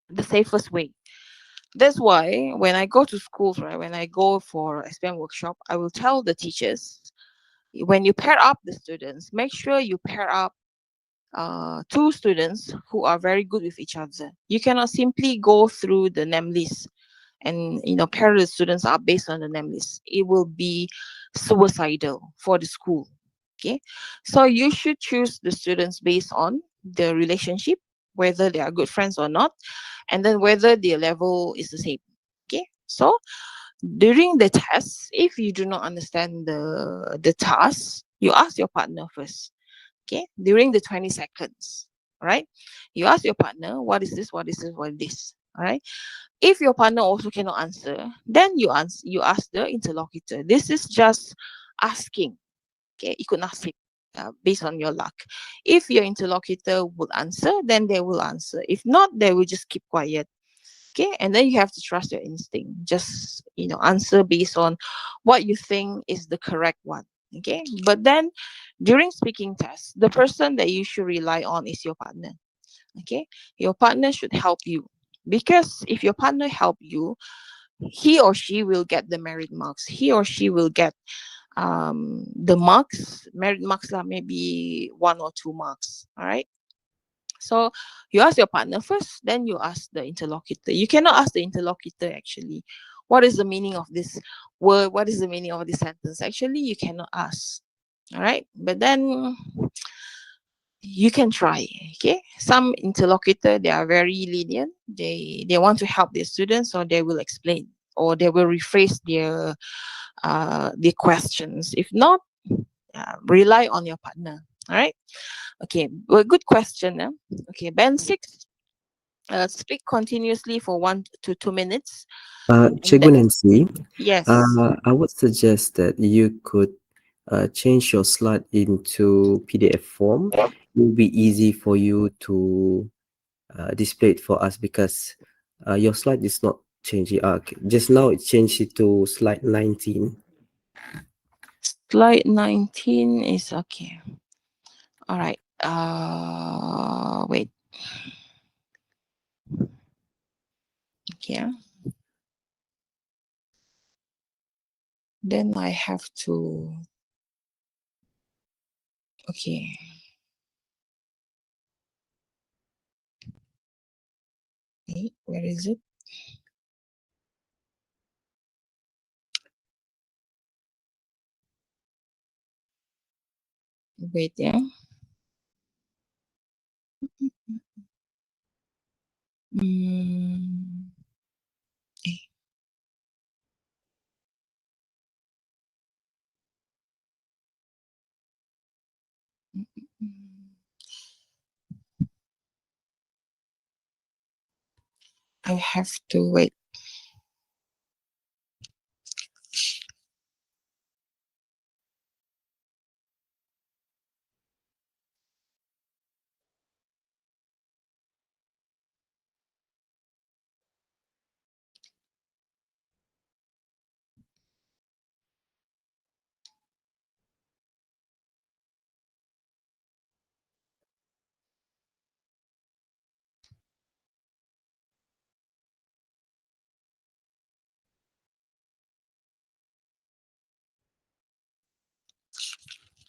The safest way. That's why when I go to schools, right, when I go for SPM workshop, I will tell the teachers, when you pair up the students, make sure you pair up two students who are very good with each other. You cannot simply go through the name list and pair the students are based on the name list. It will be suicidal for the school. Okay, so you should choose the students based on the relationship, whether they are good friends or not, and then whether their level is the same. Okay, so during the test, if you do not understand the task, you ask your partner first. Okay, during the 20 seconds, all right, you ask your partner, what is this, what is this, what is this, all right. If your partner also cannot answer, then you ask the interlocutor. This is just asking. Okay, ikut nasib, based on your luck. If your interlocutor will answer, then they will answer. If not, they will just keep quiet. Okay, and then you have to trust your instinct. Just answer based on what you think is the correct one. Okay, but then during speaking tests, the person that you should rely on is your partner. Okay, your partner should help you, because if your partner help you, he or she will get the merit marks. He or she will get the marks, merit marks lah, maybe 1 or 2 marks. All right. So you ask your partner first, then you ask the interlocutor. You cannot ask the interlocutor actually, what is the meaning of this word? What is the meaning of this sentence? Actually, you cannot ask. All right. But then you can try. Okay, some interlocutor, they are very lenient. They want to help their students, or they will explain, or they will rephrase their questions. If not, rely on your partner. All right. Okay, well, good question. Okay, band 6, speak continuously for 1 to 2 minutes. Cikgu Nancy, Yes. I would suggest that you could change your slide into PDF form. It will be easy for you to display it for us, because your slide is not changing. Just now it changed it to slide 19. Slide 19 is okay. All right. Wait. Okay. Then I have to. Okay. Wait, where is it? Wait, yeah. Mm. Eh. I have to wait.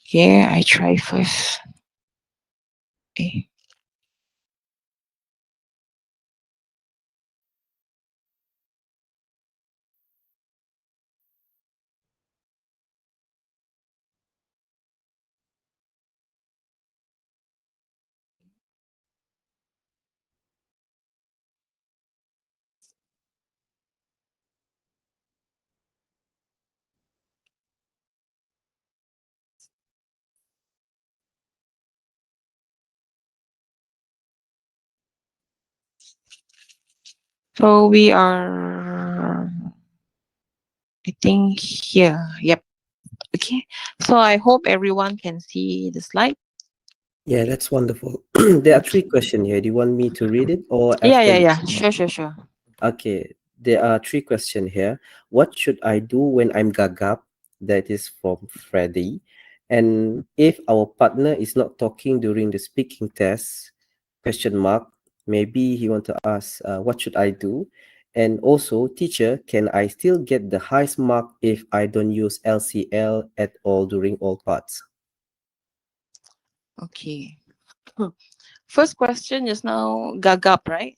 Okay, I try first. Eh. So we are, I think, here. Yep. Okay. So I hope everyone can see the slide. Yeah, that's wonderful. There are 3 questions here. Do you want me to read it, or Yeah, after? yeah, yeah. Sure. Okay, there are 3 questions here. What should I do when I'm gagap? That is from Freddy. And if our partner is not talking during the speaking test, question mark, maybe he want to ask, what should I do? And also, teacher, can I still get the highest mark if I don't use LCL at all during all parts? Okay. First question is now gagap, right?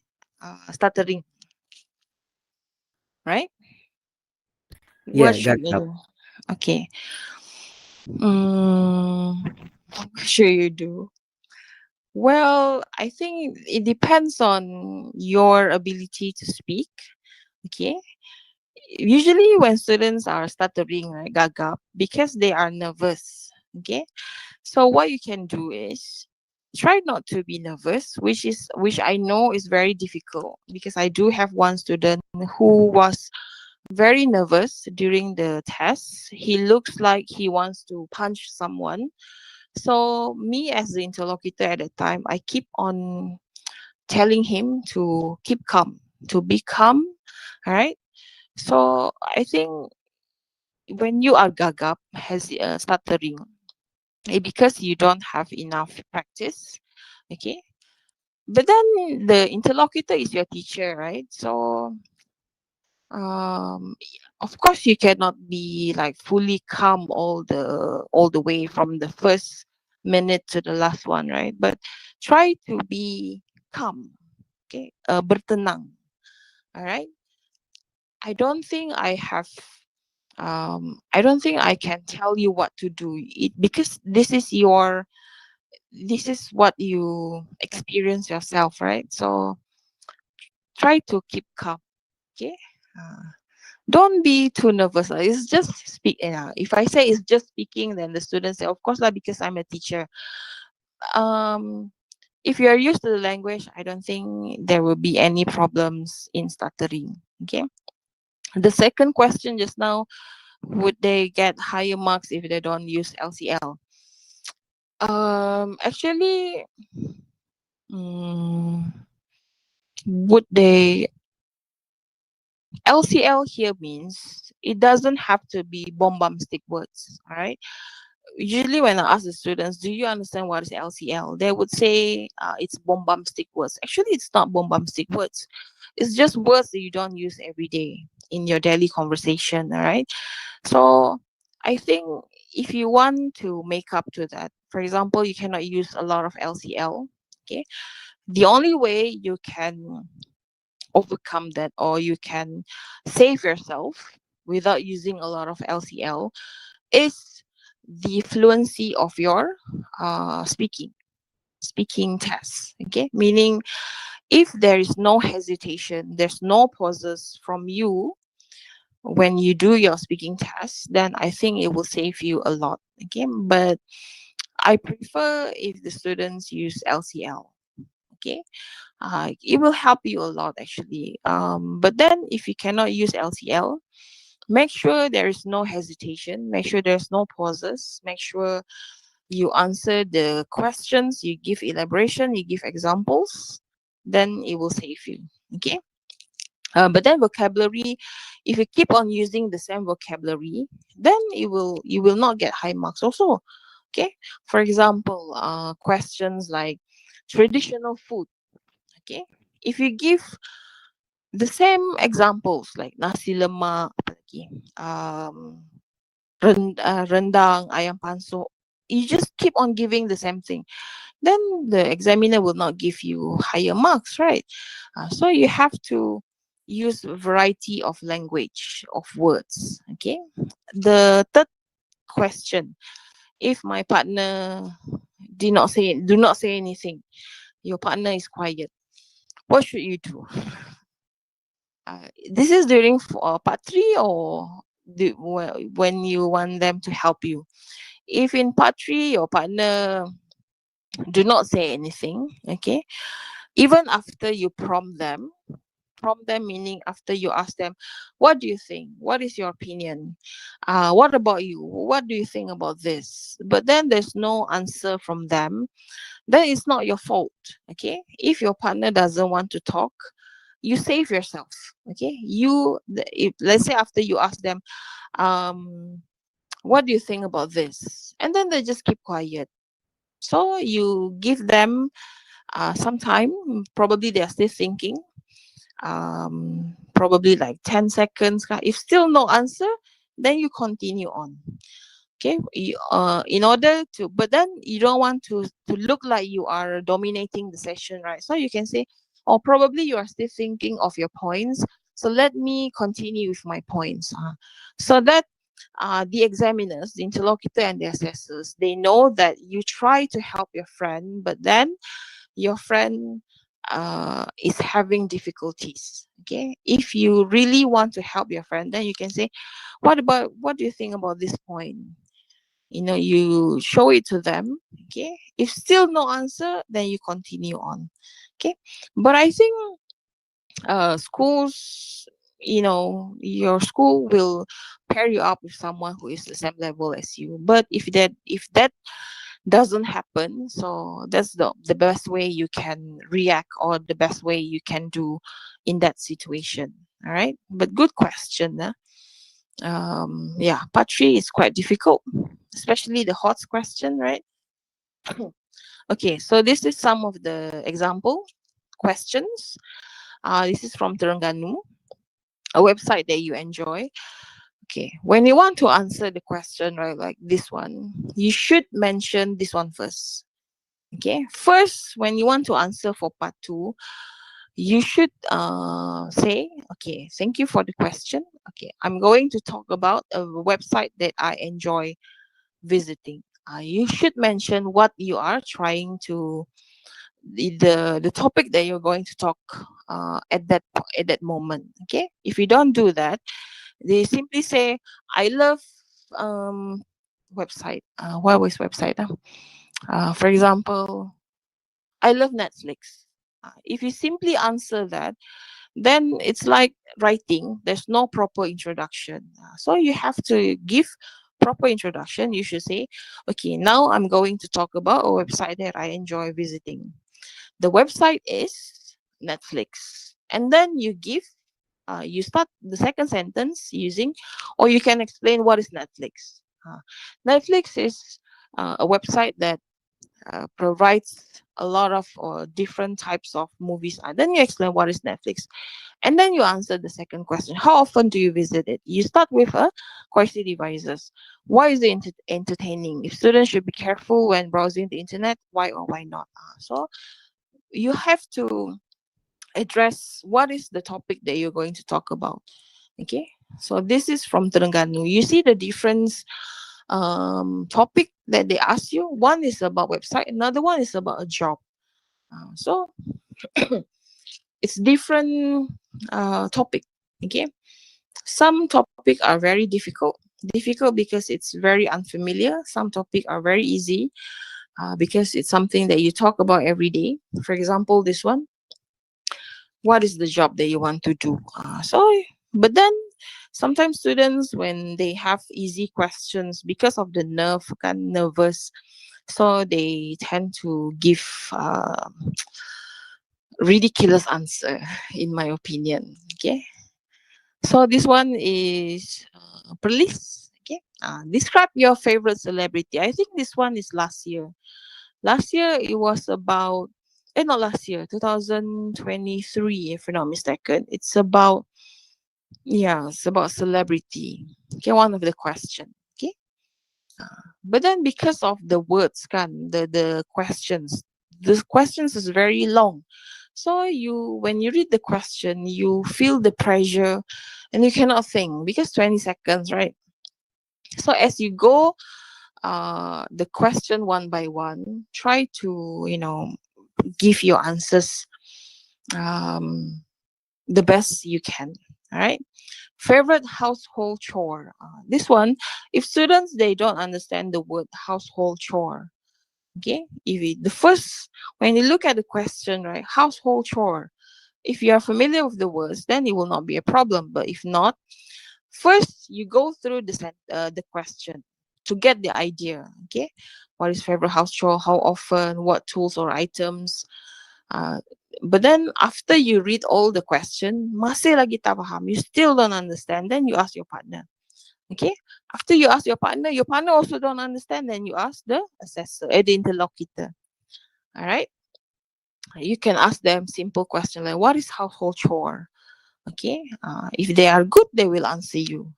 Stuttering, right? Yeah, What should gagap. you? Okay. What should you do? Well, I think it depends on your ability to speak. Okay. Usually, when students are stuttering, right, gagap, because they are nervous. Okay. So what you can do is try not to be nervous, which I know is very difficult because I do have one student who was very nervous during the test. He looks like he wants to punch someone. So me as the interlocutor at the time, I keep on telling him to keep calm, to be calm. All right. So I think when you are gagap, has stuttering, because you don't have enough practice, okay. But then the interlocutor is your teacher, right? So um of course you cannot be like fully calm all the way from the first minute to the last one, right? But try to be calm, okay, bertenang. All right. I don't think I can tell you what to do it, because this is what you experience yourself, right? So try to keep calm, okay. Don't be too nervous. It's just speak. If I say it's just speaking, then the students say, of course lah, because I'm a teacher. Um, if you are used to the language, I don't think there will be any problems in stuttering. Okay. The second question just now, would they get higher marks if they don't use LCL? Actually, would they? LCL here means it doesn't have to be bombastic words. All right. Usually, when I ask the students, "Do you understand what is LCL?" they would say it's bombastic words. Actually, it's not bombastic words. It's just words that you don't use every day in your daily conversation. All right. So I think if you want to make up to that, for example, you cannot use a lot of LCL. Okay. The only way you can overcome that, or you can save yourself without using a lot of LCL, is the fluency of your speaking test. Okay. Meaning, if there is no hesitation, there's no pauses from you when you do your speaking test, then I think it will save you a lot. Okay. But I prefer if the students use LCL. Okay. It will help you a lot actually. But then if you cannot use LCL, make sure there is no hesitation, make sure there's no pauses, make sure you answer the questions, you give elaboration, you give examples, then it will save you. Okay. But then vocabulary, if you keep on using the same vocabulary, then you will not get high marks also. Okay. For example, questions like traditional food. Okay. If you give the same examples like nasi lemak, apa lagi, rendang, ayam panso, you just keep on giving the same thing, then the examiner will not give you higher marks, right? So you have to use variety of language, of words. Okay. The third question: if my partner do not say anything, your partner is quiet, what should you do? This is during part 3, or when you want them to help you. If in part 3 your partner do not say anything, okay, even after you prompt them meaning after you ask them, what do you think, what is your opinion, what about you, what do you think about this, but then there's no answer from them, then it's not your fault. Okay. If your partner doesn't want to talk, you save yourself. Okay. If, let's say after you ask them, what do you think about this, and then they just keep quiet, so you give them some time. Probably they're still thinking, probably like 10 seconds. If still no answer, then you continue on. Okay, in order to, but then you don't want to look like you are dominating the session, right? So you can say, or probably you are still thinking of your points, so let me continue with my points, so that the examiners, the interlocutor and the assessors, they know that you try to help your friend, but then your friend is having difficulties. Okay, if you really want to help your friend, then you can say, what do you think about this point? You show it to them. Okay, if still no answer, then you continue on. Okay, but I think schools, your school will pair you up with someone who is the same level as you. But if that doesn't happen, so that's the best way you can react, or the best way you can do in that situation. All right, but good question. Yeah, part 3 is quite difficult, especially the HOTS question, right? Okay, so this is some of the example questions. This is from Terengganu, a website that you enjoy. Okay, when you want to answer the question, right, like this one, you should mention this one first. Okay, first, when you want to answer for part 2, you should say, okay, thank you for the question. Okay, I'm going to talk about a website that I enjoy visiting. You should mention what you are trying to, the topic that you're going to talk at that moment. Okay, if you don't do that, they simply say, I love website. What was website? For example, I love Netflix. If you simply answer that, then it's like writing. There's no proper introduction. So you have to give proper introduction. You should say, okay, now I'm going to talk about a website that I enjoy visiting. The website is Netflix. And then you start the second sentence using, or you can explain what is Netflix. Netflix is a website that provides a lot of different types of movies. Then you explain what is Netflix. And then you answer the second question. How often do you visit it? You start with a quality devices. Why is it entertaining? If students should be careful when browsing the internet, why or why not? So you have to address what is the topic that you're going to talk about. Okay, so this is from Terengganu. You see the difference topic that they ask you. One is about website, another one is about a job. So it's different topic. Okay, some topic are very difficult because it's very unfamiliar. Some topic are very easy because it's something that you talk about every day. For example, this one, what is the job that you want to do? But then sometimes students, when they have easy questions, because of the nervous, so they tend to give ridiculous answer, in my opinion. Okay, so this one is police. Okay, describe your favorite celebrity. I think this one is last year. Last year it was about, not last year, 2023, if I'm not mistaken. It's about celebrity. Okay, one of the question. Okay, but then because of the words, the questions is very long. So when you read the question, you feel the pressure, and you cannot think because 20 seconds, right? So as you go, the question one by one, try to give your answers the best you can. All right. Favorite household chore. This one, if students they don't understand the word household chore, okay, when you look at the question, right, household chore, if you are familiar with the words, then it will not be a problem. But if not, first you go through the question to get the idea. Okay, what is favorite house chore? How often? What tools or items? But then after you read all the question, masih lagi tak faham, you still don't understand, then you ask your partner. Okay, after you ask your partner also don't understand, then you ask the assessor, the interlocutor. All right, you can ask them simple question like, what is household chore? Okay, if they are good, they will answer you.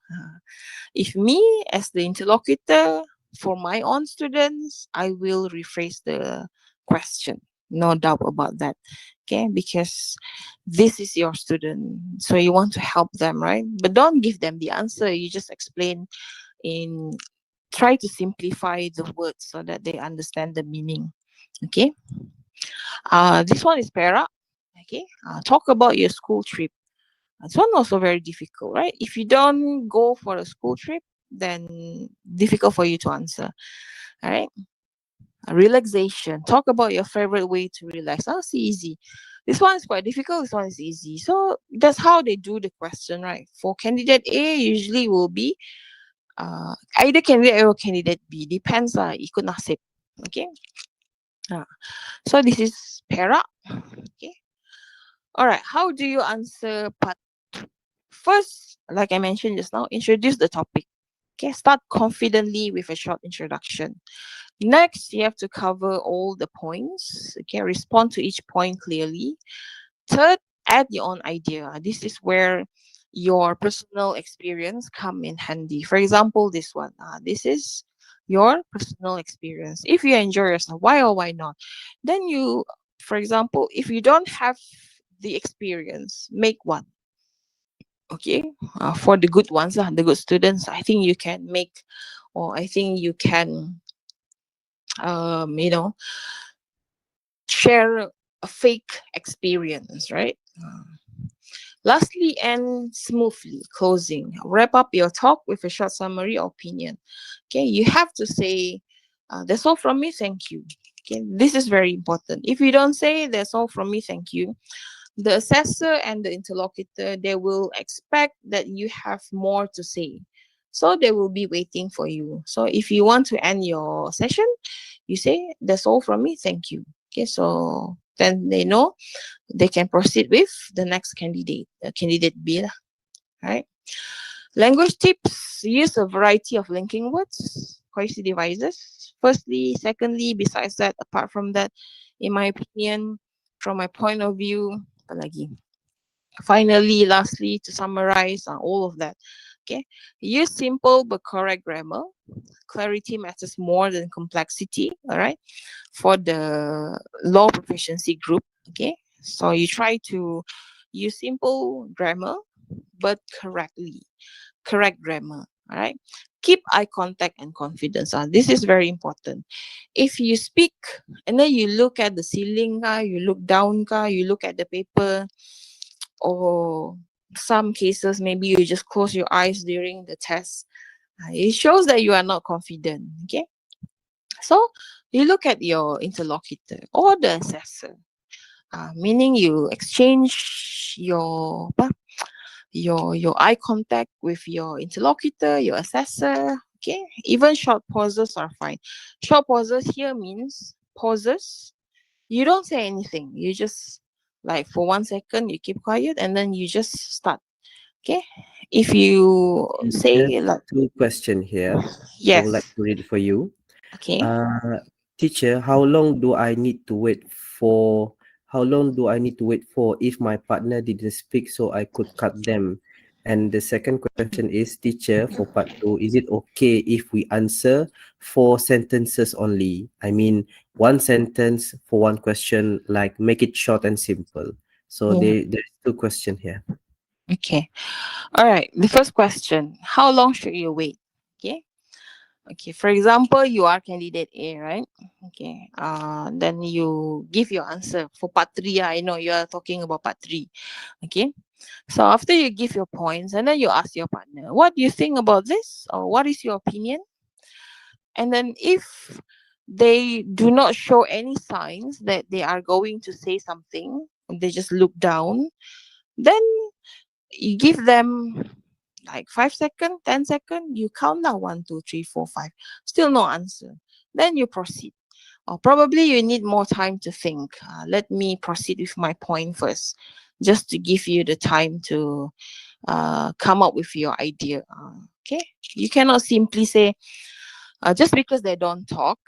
If me as the interlocutor, for my own students, I will rephrase the question. No doubt about that. Okay, because this is your student, so you want to help them, right? But don't give them the answer. You just explain in, try to simplify the words so that they understand the meaning. Okay. This one is para. Okay. Talk about your school trip. This one also very difficult, right? If you don't go for a school trip, then difficult for you to answer. All right. Relaxation. Talk about your favorite way to relax. That's easy. This one is quite difficult. This one is easy. So that's how they do the question, right? For candidate A, usually will be either candidate A or candidate B. Depends lah. Ikut nasib. Okay. So this is para. Okay. All right. How do you answer part two? First, like I mentioned just now, introduce the topic. Okay. Start confidently with a short introduction. Next, you have to cover all the points. Okay. Respond to each point clearly. Third, add your own idea. This is where your personal experience come in handy. For example, this one. This is your personal experience. If you enjoy yourself, why or why not? Then you, for example, if you don't have the experience, make one. Okay, for the good ones, the good students, I think you can make, or I think you can, you know, share a fake experience, right? Lastly and smoothly closing, wrap up your talk with a short summary or opinion. Okay, you have to say, that's all from me, thank you. Okay, this is very important. If you don't say that's all from me, thank you, the assessor and the interlocutor, they will expect that you have more to say. So they will be waiting for you. So if you want to end your session, you say, that's all from me, thank you. Okay, so then they know they can proceed with the next candidate, candidate B. Right? Language tips, use a variety of linking words, cohesive devices. Firstly, secondly, besides that, apart from that, in my opinion, from my point of view, apa lagi? Finally, lastly, to summarize all of that, okay, use simple but correct grammar. Clarity matters more than complexity, all right, for the law proficiency group, okay? So you try to use simple grammar, but correct grammar, all right? Keep eye contact and confidence. This is very important. If you speak and then you look at the ceiling, you look down, you look at the paper, or some cases maybe you just close your eyes during the test, it shows that you are not confident. Okay, so you look at your interlocutor or the assessor, meaning you exchange your eye contact with your interlocutor, your assessor. Okay, even short pauses are fine. Short pauses here means pauses, you don't say anything, you just, like, for 1 second you keep quiet and then you just start. Okay, if you say There's like, two questions here. I would like yes, to read it for you. okay, Teacher, how long do I need to wait for? How long do I need to wait for if my partner didn't speak so I could cut them? And the second question is, teacher, for part two, is it okay if we answer 4 sentences only? I mean, one sentence for one question, like make it short and simple. So yeah. there's two questions here. Okay, all right, the first question, how long should you wait? Okay, okay, for example, you are candidate A, right? Okay, then you give your answer for part 3. I know you are talking about part 3. Okay, so after you give your points and then you ask your partner, what do you think about this, or what is your opinion? And then if they do not show any signs that they are going to say something, they just look down, then you give them like 5 seconds, 10 seconds, you count down 1, 2, 3, 4, 5, still no answer. Then you proceed. Or probably you need more time to think. Let me proceed with my point first, just to give you the time to come up with your idea. Okay, you cannot simply say, just because they don't talk,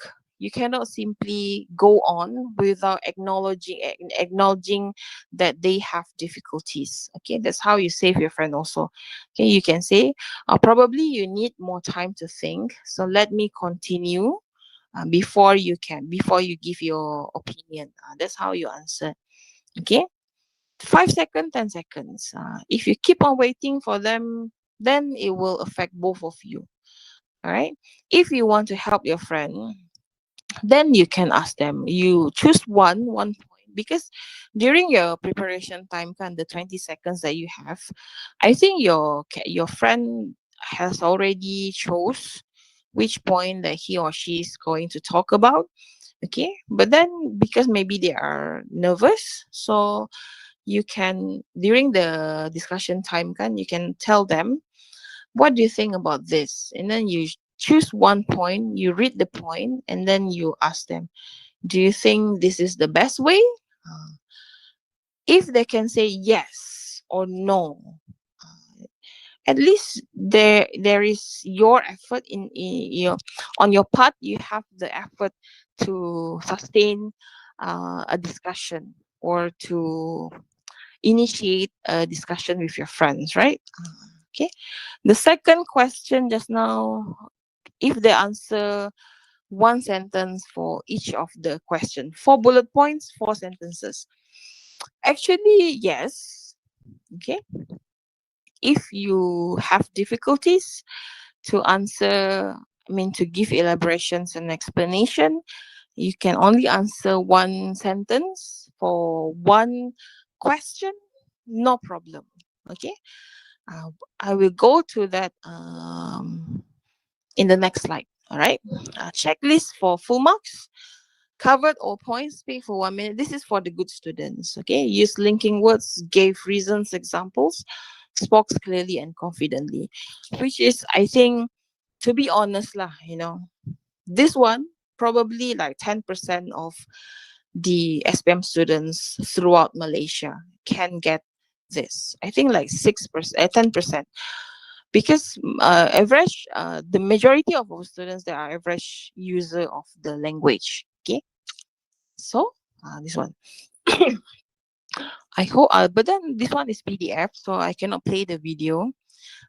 you cannot simply go on without acknowledging that they have difficulties. Okay, that's how you save your friend also. Okay, you can say, probably you need more time to think, so let me continue before you give your opinion. That's how you answer. Okay, 5 seconds, 10 seconds. If you keep on waiting for them, then it will affect both of you. All right. If you want to help your friend, then you can ask them. You choose one point, because during your preparation time, the 20 seconds that you have, I think your friend has already chose which point that he or she is going to talk about. Okay, but then because maybe they are nervous, so you can, during the discussion time, you can tell them, what do you think about this? And then you choose one point, you read the point, and then you ask them, do you think this is the best way? If they can say yes or no, at least there is your effort on your part. You have the effort to sustain a discussion, or to initiate a discussion with your friends, right? Okay. The second question just now, if they answer one sentence for each of the question, 4 bullet points, 4 sentences. Actually, yes. Okay. If you have difficulties to answer, to give elaborations and explanation, you can only answer one sentence for one question, no problem. Okay. I will go to that in the next slide. All right. Checklist for full marks. Covered all points, speak for 1 minute. This is for the good students. Okay. Use linking words, gave reasons, examples, spoke clearly and confidently, which is, I think, to be honest, this one probably like 10% of the SPM students throughout Malaysia can get this. I think like 6%, 10%, because average, the majority of our students, they are average user of the language. Okay, so this one. I hope, but then this one is PDF, so I cannot play the video.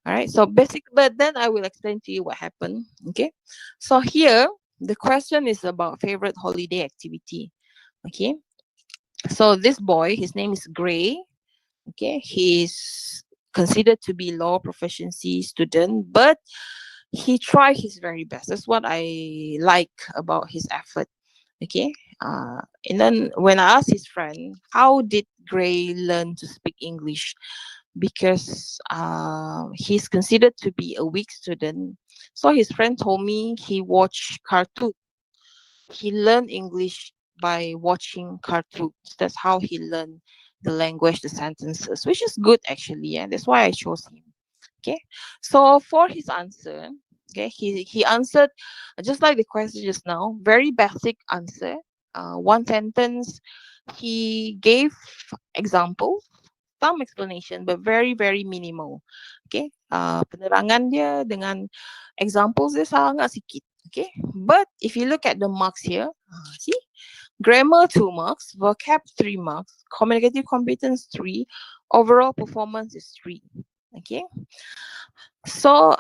All right, so but then I will explain to you what happened. Okay, so here the question is about favorite holiday activity. Okay, so this boy, his name is Gray. Okay, he's considered to be low proficiency student, but he tried his very best. That's what I like about his effort. Okay, and then when I asked his friend, how did Gray learn to speak English? Because he's considered to be a weak student. So his friend told me he watched cartoon. He learned English by watching cartoons. That's how he learned the language, the sentences, which is good actually. And that's why I chose him. Okay. So for his answer, okay, he answered just like the question just now, very basic answer. One sentence. He gave examples, some explanation, but very, very minimal. Okay. Penerangan dia dengan examples dia sangat sikit. Okay. But if you look at the marks here, see, grammar 2 marks, vocab 3 marks, communicative competence 3, overall performance is 3. Okay. So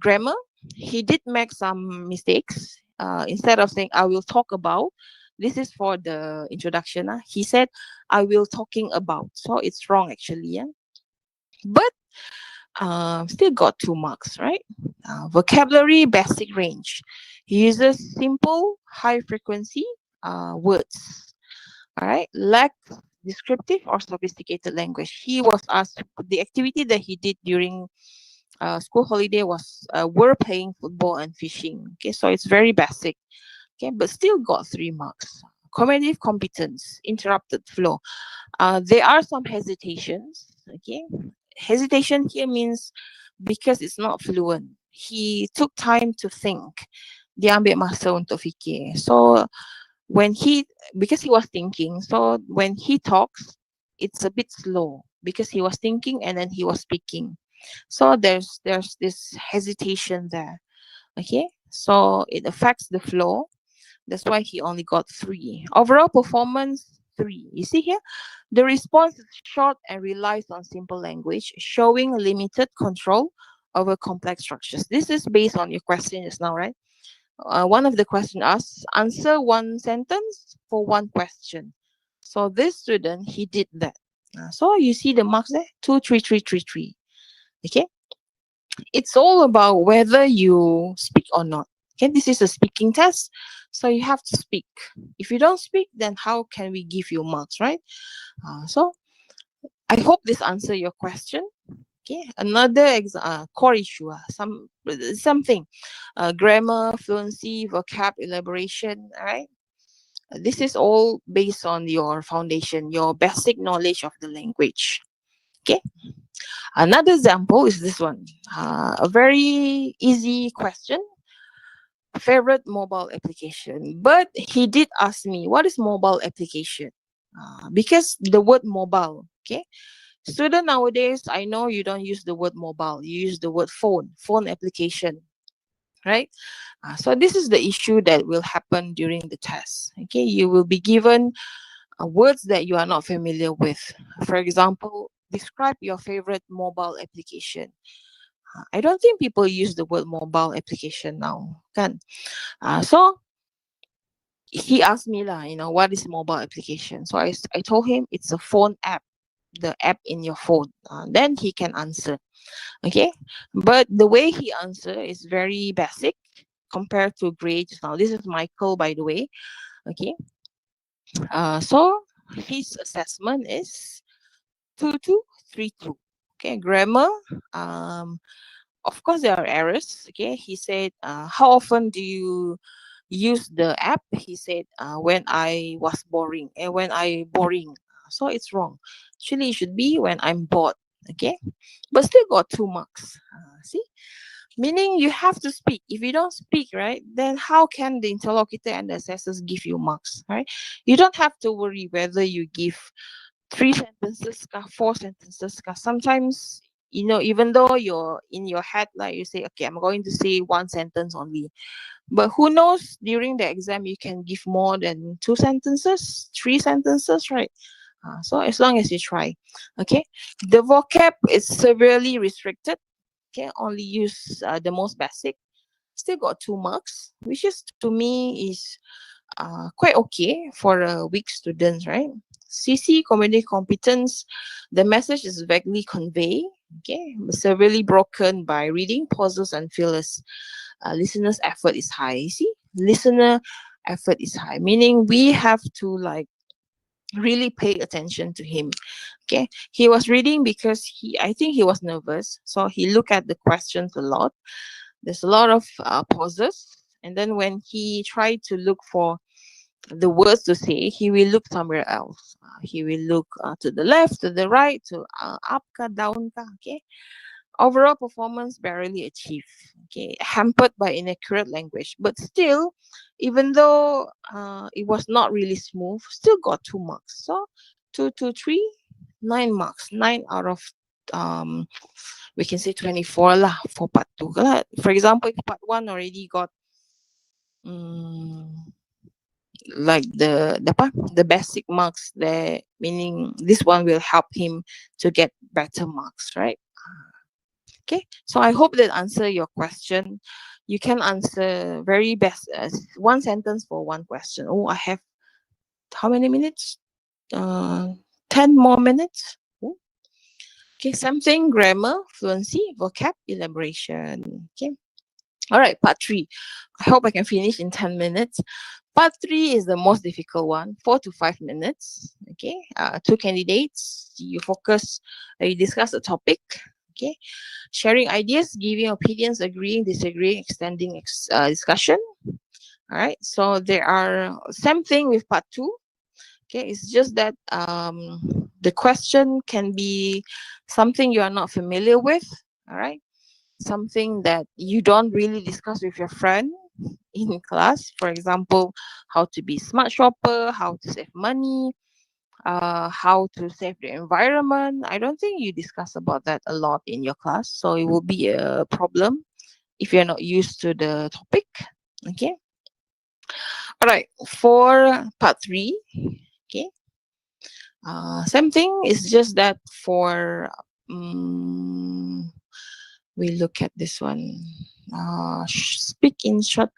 grammar, he did make some mistakes. Instead of saying I will talk about, this is for the introduction. He said I will talking about. So it's wrong actually. Yeah? But still got 2 marks, right? Vocabulary basic range. He uses simple, high frequency words. All right. Lack descriptive or sophisticated language. He was asked, the activity that he did during school holiday was we're playing football and fishing. Okay, so it's very basic. Okay, but still got 3 marks. Cognitive competence, interrupted flow. There are some hesitations. Okay, hesitation here means because it's not fluent. He took time to think. Dia ambil masa untuk fikir. So because he was thinking, so when he talks, it's a bit slow because he was thinking and then he was speaking. So there's this hesitation there. Okay, so it affects the flow. That's why he only got 3. Overall performance 3. You see here, the response is short and relies on simple language, showing limited control over complex structures. This is based on your question just now, right? One of the question asks, answer one sentence for one question. So this student, he did that. So you see the marks there, 2, 3, 3, 3, 3. Okay, it's all about whether you speak or not. Okay, this is a speaking test, so you have to speak. If you don't speak, then how can we give you marks, right? So I hope this answer your question. Okay, another core issue, something, grammar, fluency, vocab, elaboration. All right, this is all based on your foundation, your basic knowledge of the language. Okay, another example is this one, a very easy question. Favorite mobile application, but he did ask me what is mobile application, because the word mobile. Okay, student nowadays, I know you don't use the word mobile, you use the word phone application, right? So this is the issue that will happen during the test. Okay, you will be given words that you are not familiar with. For example, describe your favorite mobile application. I don't think people use the word mobile application now, kan? So he asked me lah, what is mobile application? So I told him it's a phone app, the app in your phone. Then he can answer. Okay, but the way he answer is very basic compared to grade just now. This is Michael, by the way. Okay, so his assessment is 2232. Okay, grammar. Of course there are errors. Okay, he said, how often do you use the app? He said, when I was boring, and when I boring. So it's wrong. Actually, it should be when I'm bored. Okay, but still got 2 marks. See, meaning you have to speak. If you don't speak, right, then how can the interlocutor and the assessors give you marks, right? You don't have to worry whether you give 3 sentences, 4 sentences. Sometimes, even though you're in your head, like you say, okay, I'm going to say 1 sentence only. But who knows, during the exam, you can give more than 2 sentences, 3 sentences, right? So as long as you try, okay? The vocab is severely restricted. Okay, only use the most basic. Still got 2 marks, which is to me is quite okay for a weak student, right? CC, community competence, the message is vaguely conveyed. Okay, severely broken by reading pauses and fillers. Listener's effort is high. You see, listener effort is high, meaning we have to really pay attention to him. Okay, he was reading because I think he was nervous, so he looked at the questions a lot. There's a lot of pauses, and then when he tried to look for the words to say, he will look somewhere else. He will look to the left, to the right, to up ka, down ka. Okay, overall performance barely achieved. Okay, hampered by inaccurate language, but still, even though it was not really smooth, still got 2 marks. So 2, 2, 3, 9 marks. 9 out of we can say 24 lah for part 2. For example, if part 1 already got like the basic marks there, meaning this one will help him to get better marks, right? Okay, so I hope that answer your question. You can answer very best 1 sentence for 1 question. Oh, I have how many minutes? 10 more minutes. Ooh. Okay, something grammar, fluency, vocab, elaboration. Okay. All right, part 3. I hope I can finish in 10 minutes. Part 3 is the most difficult one, 4 to 5 minutes. Okay, 2 candidates. You focus, you discuss a topic. Okay, sharing ideas, giving opinions, agreeing, disagreeing, extending discussion. All right, so there are same thing with part 2. Okay, it's just that the question can be something you are not familiar with. All right, something that you don't really discuss with your friend in class. For example, how to be smart shopper, how to save money, how to save the environment. I don't think you discuss about that a lot in your class, so it will be a problem if you're not used to the topic. Okay, All right, for part 3, okay. Same thing. It's just that for we look at this one. Speak in short.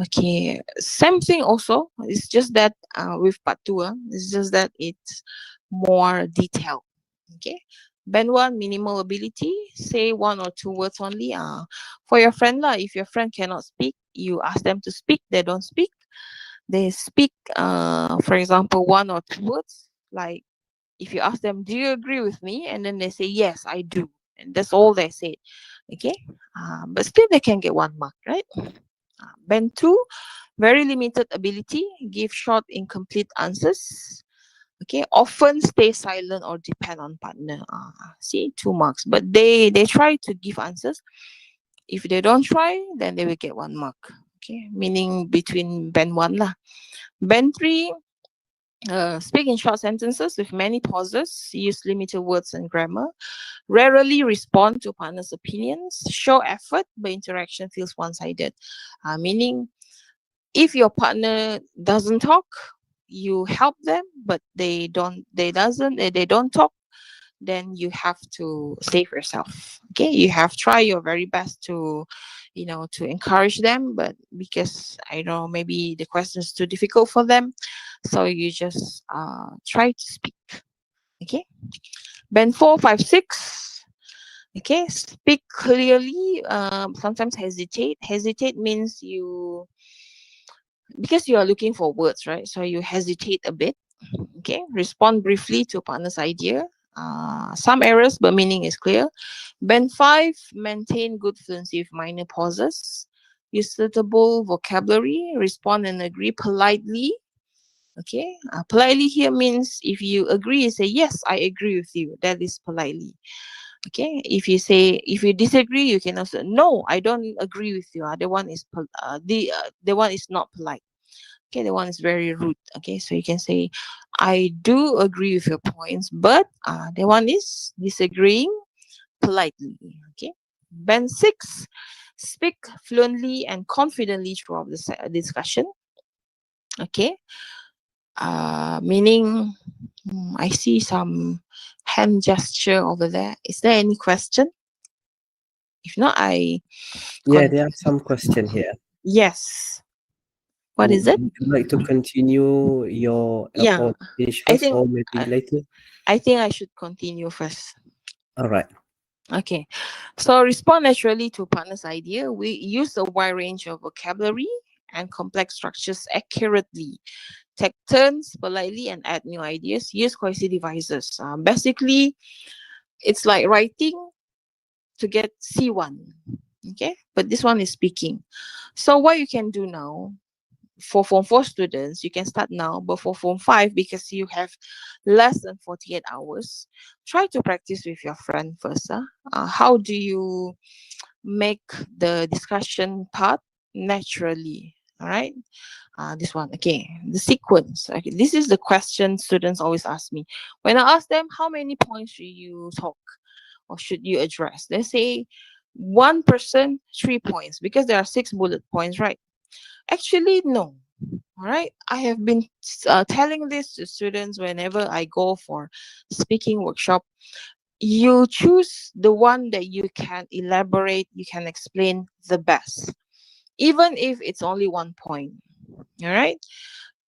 Okay, same thing also. It's just that with part 2, it's just that it's more detailed. Okay. Band 1, minimal ability. Say 1 or 2 words only. For your friend lah, if your friend cannot speak, you ask them to speak. They don't speak. They speak, for example, 1 or 2 words. Like if you ask them, do you agree with me? And then they say, yes, I do. And that's all they say. Okay. But still they can get 1 mark, right? Band 2, very limited ability. Give short, incomplete answers. Okay, often stay silent or depend on partner. See, 2 marks. But they try to give answers. If they don't try, then they will get 1 mark. Okay, meaning between band 1 lah. Band 3, speak in short sentences with many pauses. Use limited words and grammar. Rarely respond to partner's opinions. Show effort, but interaction feels one-sided. Meaning, if your partner doesn't talk, you help them, but they don't talk, then you have to save yourself. Okay, you have try your very best to to encourage them, but because I know maybe the question is too difficult for them, so you just try to speak. Okay, band 4, 5, 6. Okay, speak clearly. Sometimes hesitate means because you are looking for words, right? So you hesitate a bit. Okay, respond briefly to partner's idea. Some errors, but meaning is clear. Band 5, maintain good fluency with minor pauses. Use suitable vocabulary. Respond and agree politely. Okay, politely here means if you agree, you say yes, I agree with you. That is politely. Okay, if you disagree, you can also no, I don't agree with you. The one is the one is not polite. Okay, the one is very rude. Okay, so you can say, I do agree with your points, but the one is disagreeing politely. Okay, band 6, speak fluently and confidently throughout the discussion. Okay, meaning I see some hand gesture over there. Is there any question? If not, Yeah, there are some question here. Yes. What is it? Would you like to continue your Yeah, finish I first, think or maybe later? I think I should continue first. All right. Okay, so respond naturally to partner's idea. We use a wide range of vocabulary and complex structures accurately. Take turns politely and add new ideas. Use cohesive devices. Basically, it's like writing to get C1. Okay, but this one is speaking. So what you can do now, for Form 4 students, you can start now, but for Form 5, because you have less than 48 hours, try to practice with your friend first. How do you make the discussion part naturally? All right. This one, okay, the sequence. Okay, this is the question students always ask me. When I ask them, how many points should you talk or should you address? They say 1 person, 3 points, because there are 6 bullet points, right? Actually, no. All right. I have been telling this to students whenever I go for speaking workshop. You choose the one that you can elaborate, you can explain the best, even if it's only 1 point. All right.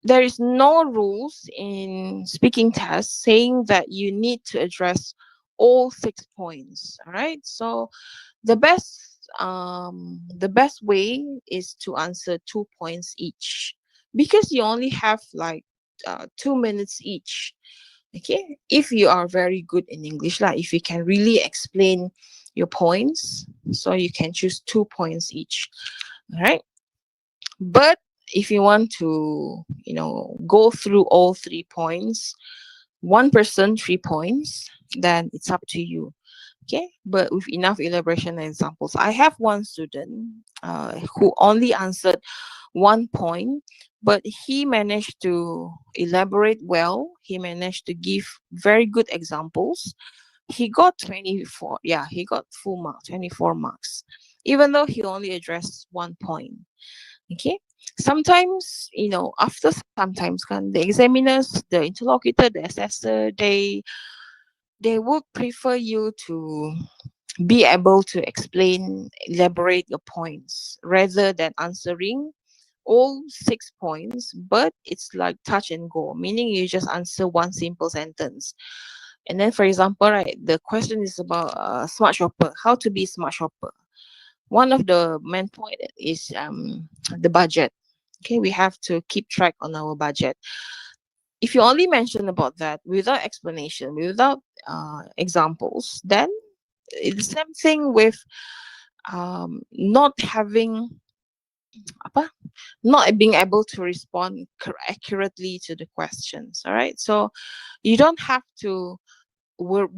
There is no rules in speaking tests saying that you need to address all 6 points. All right. So the best way is to answer 2 points each, because you only have like 2 minutes each. Okay, if you are very good in English, like if you can really explain your points, so you can choose 2 points each. All right, but if you want to go through all 3 points, 1 person 3 points, then it's up to you. Okay, but with enough elaboration and examples. I have one student who only answered 1 point, but he managed to elaborate well. He managed to give very good examples. He got 24. Yeah, he got full mark, 24 marks, even though he only addressed 1 point. Okay, sometimes, after sometimes the examiners, the interlocutor, the assessor, they would prefer you to be able to elaborate your points rather than answering all 6 points, but it's like touch and go, meaning you just answer one simple sentence. And then, for example, right, the question is about smart shopper, how to be smart shopper. One of the main point is the budget. Okay, we have to keep track on our budget. If you only mention about that without explanation, without examples, then it's the same thing with not having not being able to respond accurately to the questions. All right, so you don't have to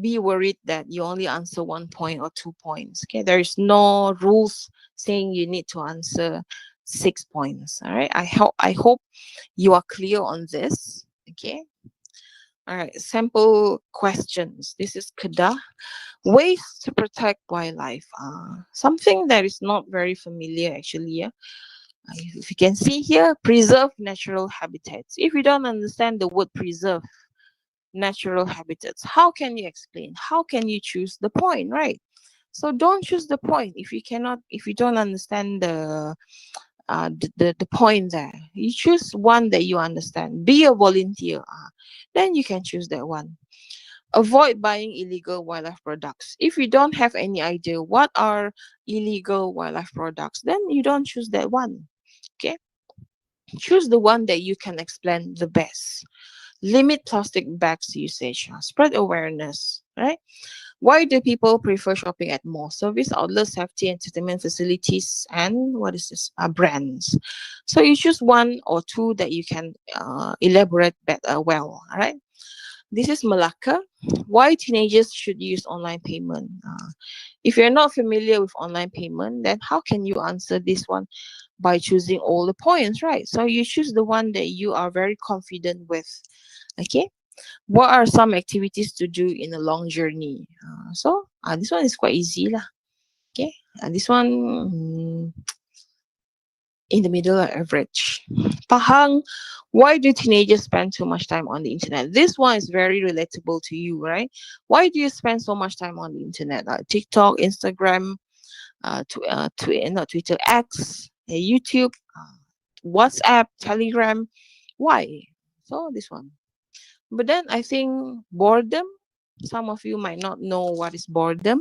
be worried that you only answer 1 point or 2 points. Okay, there is no rules saying you need to answer 6 points. All right, I hope you are clear on this. Okay, all right, sample questions. This is Kedah. Ways to protect wildlife. Something that is not very familiar actually. Yeah. If you can see here, preserve natural habitats. If you don't understand the word preserve natural habitats, how can you explain? How can you choose the point, right? So don't choose the point if you don't understand the point there. You choose one that you understand. Be a volunteer. Then you can choose that one. Avoid buying illegal wildlife products. If you don't have any idea what are illegal wildlife products, then you don't choose that one. Okay, choose the one that you can explain the best. Limit plastic bags usage. Spread awareness, right? Why do people prefer shopping at malls? Service outlets, safety, entertainment facilities, and what is this? Brands. So you choose one or two that you can elaborate better, well. All right. This is Malacca. Why teenagers should use online payment? If you're not familiar with online payment, then how can you answer this one by choosing all the points, right? So you choose the one that you are very confident with. Okay. What are some activities to do in a long journey? This one is quite easy lah. Okay. This one in the middle or average. Pahang, why do teenagers spend too much time on the internet? This one is very relatable to you, right? Why do you spend so much time on the internet? TikTok, Instagram, Twitter, X, YouTube, WhatsApp, Telegram. Why? So this one. But then I think boredom. Some of you might not know what is boredom.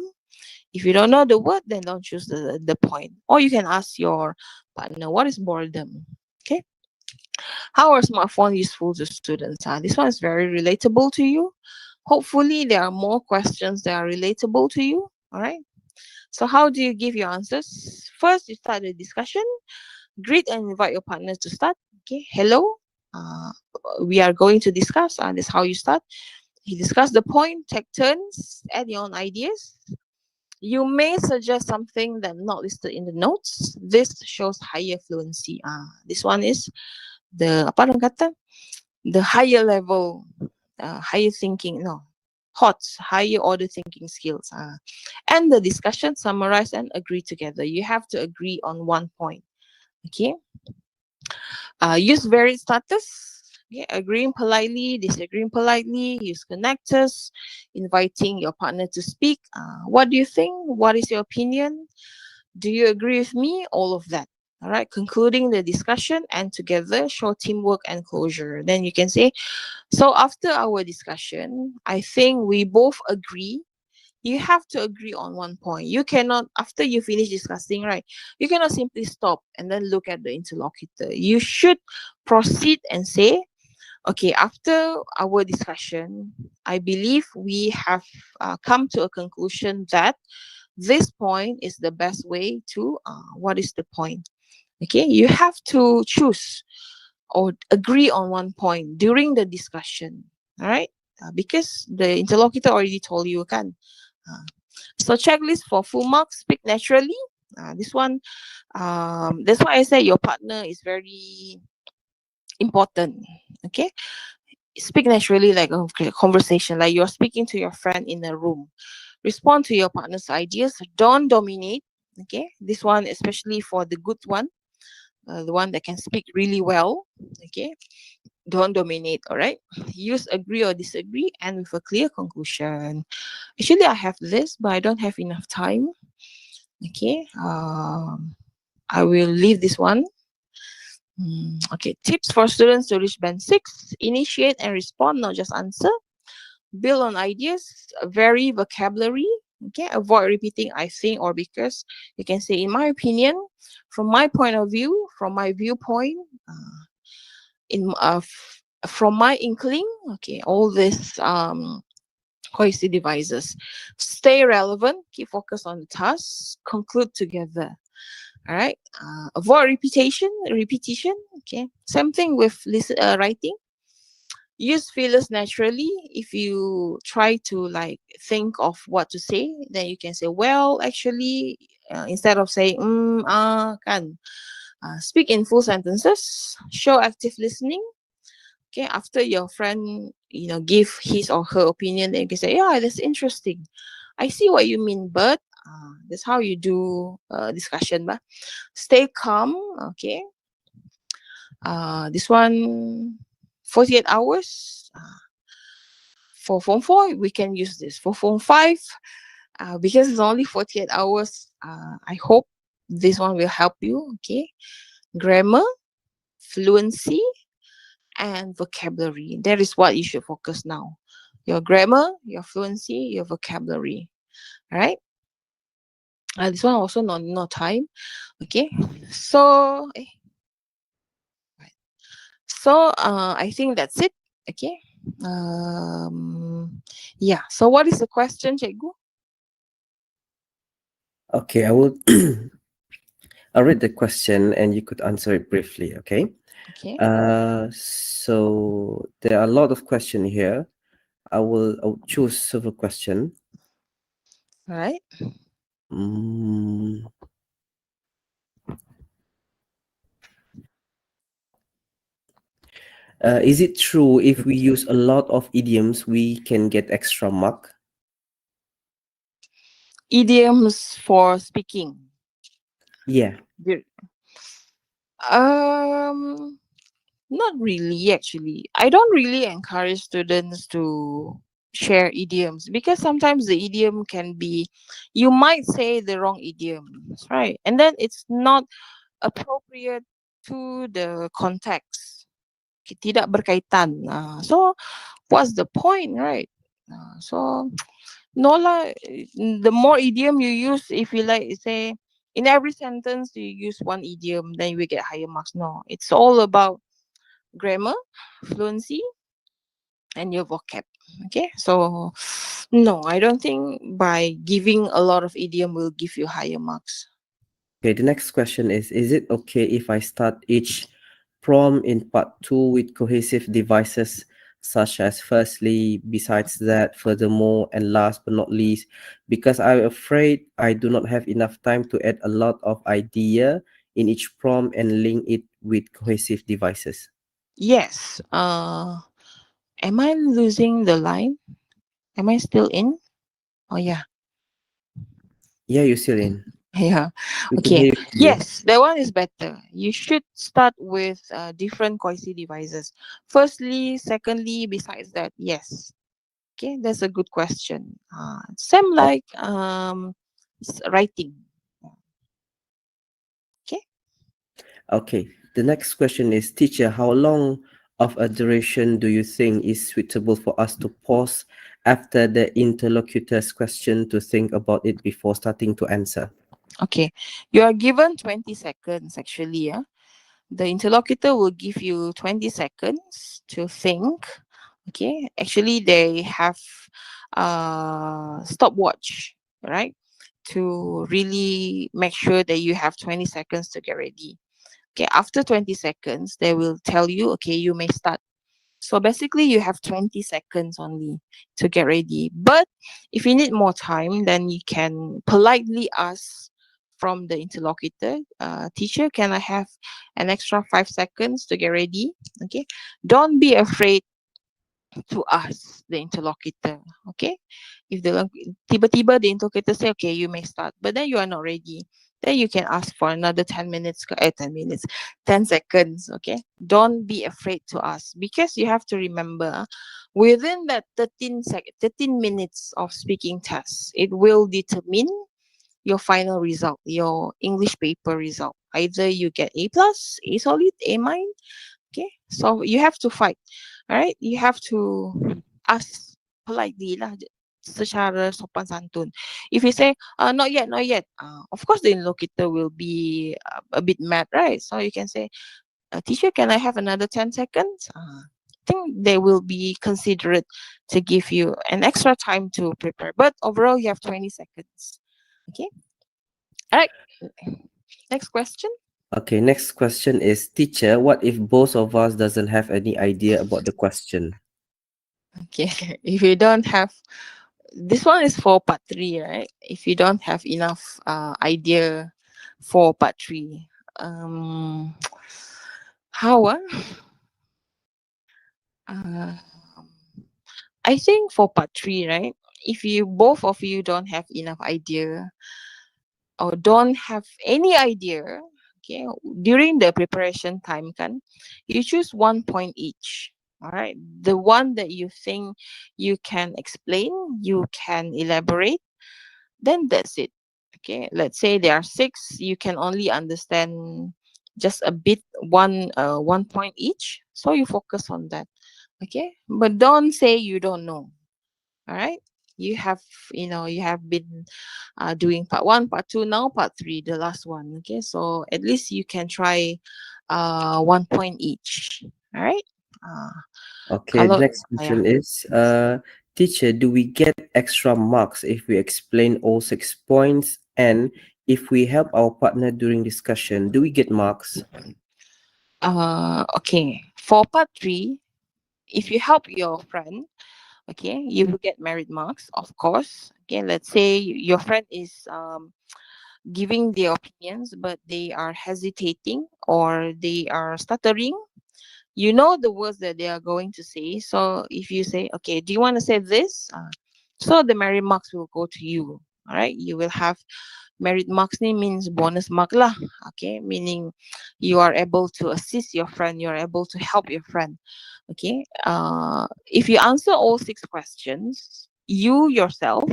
If you don't know the word, then don't choose the point. Or you can ask your partner, what is boredom? Okay. How are smartphones useful to students? This one is very relatable to you. Hopefully, there are more questions that are relatable to you. All right. So how do you give your answers? First, you start the discussion. Greet and invite your partners to start. Okay. Hello. We are going to discuss. That's how you start. You discuss the point, take turns, add your own ideas. You may suggest something that not listed in the notes. This shows higher fluency. This one is the higher level, higher thinking. No, HOTS, higher order thinking skills. And the discussion, summarize and agree together. You have to agree on one point. Okay. Use varied status. Okay, agreeing politely, disagreeing politely, use connectors, inviting your partner to speak. What do you think? What is your opinion? Do you agree with me? All of that. All right, concluding the discussion and together show teamwork and closure. Then you can say, so after our discussion, I think we both agree. You have to agree on one point. You cannot, after you finish discussing, right, you cannot simply stop and then look at the interlocutor. You should proceed and say, okay, after our discussion, I believe we have come to a conclusion that this point is the best way to, what is the point? Okay, you have to choose or agree on one point during the discussion, all right? Because the interlocutor already told you, kan? So checklist for full marks, speak naturally. This one, that's why I say your partner is very important, okay? Speak naturally like a conversation, like you're speaking to your friend in a room. Respond to your partner's ideas, don't dominate, okay? This one, especially for the good one. the one that can speak really well. Okay, don't dominate. All right, use agree or disagree and with a clear conclusion. Actually, I have this, but I don't have enough time. Okay, I will leave this one. Okay, tips for students to reach band 6: initiate and respond, not just answer. Build on ideas, vary vocabulary. Okay, avoid repeating I think or because. You can say, in my opinion, from my point of view, from my viewpoint, from my inkling. Okay, all this cohesive devices. Stay relevant, keep focus on the task, conclude together. All right. Avoid repetition. Okay. Same thing with writing. Use fillers naturally. If you try to like think of what to say, then you can say, well, actually, instead of saying, kan. Speak in full sentences. Show active listening. Okay. After your friend, give his or her opinion, then you can say, yeah, that's interesting. I see what you mean, but that's how you do discussion, bah. Stay calm. Okay. This one, 48 hours. For Form 4, we can use this. For Form 5, because it's only 48 hours, I hope this one will help you. Okay. Grammar, fluency, and vocabulary. That is what you should focus now. Your grammar, your fluency, your vocabulary. All right. This one also no time. Okay. So, I think that's it. Okay. Yeah. So what is the question, Cikgu? Okay, I will I'll read the question and you could answer it briefly, okay? Okay. So there are a lot of questions here. I will choose several questions. All right. Is it true if we use a lot of idioms, we can get extra mark? Idioms for speaking. Yeah. Not really, actually. I don't really encourage students to share idioms because sometimes the idiom can be, you might say the wrong idioms, right? And then it's not appropriate to the context. Tidak berkaitan. So what's the point, right? So no lah. The more idiom you use, if you like say in every sentence you use one idiom, then you will get higher marks. No, it's all about grammar, fluency, and your vocab. Okay, so no, I don't think by giving a lot of idiom will give you higher marks. Okay, the next question is it okay if I start each prompt in part 2 with cohesive devices such as firstly, besides that, furthermore, and last but not least, because I'm afraid I do not have enough time to add a lot of idea in each prompt and link it with cohesive devices? Yes. Am I losing the line? Am I still in? Oh yeah. Yeah, you're still in. Yeah. We can Okay. hear you clear. Yes, that one is better. You should start with different cohesive devices. Firstly, secondly, besides that, yes. Okay, that's a good question. Same like writing. Okay. Okay. The next question is, teacher, how long of a duration do you think is suitable for us to pause after the interlocutor's question to think about it before starting to answer? Okay. You are given 20 seconds actually. Yeah. The interlocutor will give you 20 seconds to think. Okay. Actually, they have stopwatch, right? To really make sure that you have 20 seconds to get ready. Okay. After 20 seconds, they will tell you, okay, you may start. So basically, you have 20 seconds only to get ready. But if you need more time, then you can politely ask from the interlocutor, teacher, can I have an extra 5 seconds to get ready? Okay. Don't be afraid to ask the interlocutor. Okay. If the tiba-tiba the interlocutor say, okay, you may start, but then you are not ready, Then you can ask for another 10 minutes, 10 minutes, 10 seconds. Okay. Don't be afraid to ask, because you have to remember, within that 13 minutes of speaking test, it will determine your final result, your English paper result. Either you get A plus, A solid, A minus. Okay. So you have to fight. All right. You have to ask politely lah, secara sopan santun. If you say, not yet, not yet, of course the interlocutor will be a bit mad, right? So you can say, teacher, can I have another 10 seconds? I think they will be considerate to give you an extra time to prepare. But overall, you have 20 seconds. Okay. All right. Next question. Okay, next question is, teacher, what if both of us doesn't have any idea about the question? Okay. If you don't have, this one is for part 3, right? If you don't have enough idea for part 3, how? I think for part 3, right? If you both of you don't have enough idea or don't have any idea, okay, during the preparation time, you choose 1 point each. All right, the one that you think you can explain, you can elaborate, then that's it. Okay, let's say there are 6, you can only understand just a bit, 1 point each, so you focus on that. Okay, but don't say you don't know. All right, you have been doing part 1, part 2, now part 3, the last one. Okay, so at least you can try 1 point each. All right. Okay, the Kalau next question is, teacher, do we get extra marks if we explain all 6 points? And if we help our partner during discussion, do we get marks? Okay, for part 3, if you help your friend, okay, you will get merit marks, of course. Okay, let's say your friend is giving their opinions, but they are hesitating or they are stuttering. You know the words that they are going to say. So if you say, okay, do you want to say this? So the merit marks will go to you. All right, you will have merit marks means bonus mark lah. Okay, meaning you are able to assist your friend, you are able to help your friend. Okay, if you answer all 6 questions, you yourself,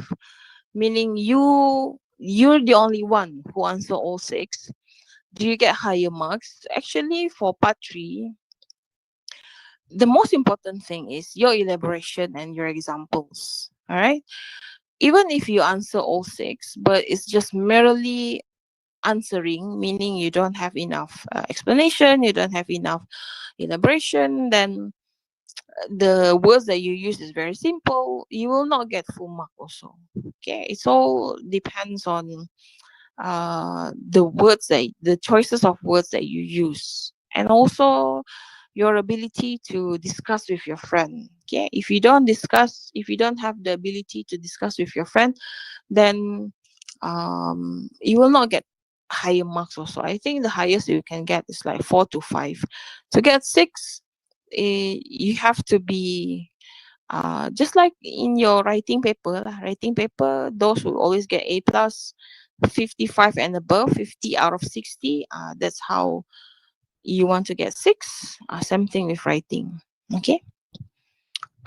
meaning you're the only one who answer all 6, do you get higher marks? Actually, for part 3, the most important thing is your elaboration and your examples. All right, even if you answer all 6, but it's just merely answering, meaning you don't have enough explanation, you don't have enough elaboration, then the words that you use is very simple, you will not get full mark also. Okay, it's all depends on the choices of words that you use, and also your ability to discuss with your friend. Okay, if you don't have the ability to discuss with your friend, then you will not get higher marks also. I think the highest you can get is like 4 to 5. To get 6, you have to be just like in your writing paper those will always get A plus, 55 and above, 50 out of 60. That's how you want to get 6. Same thing with writing. Okay,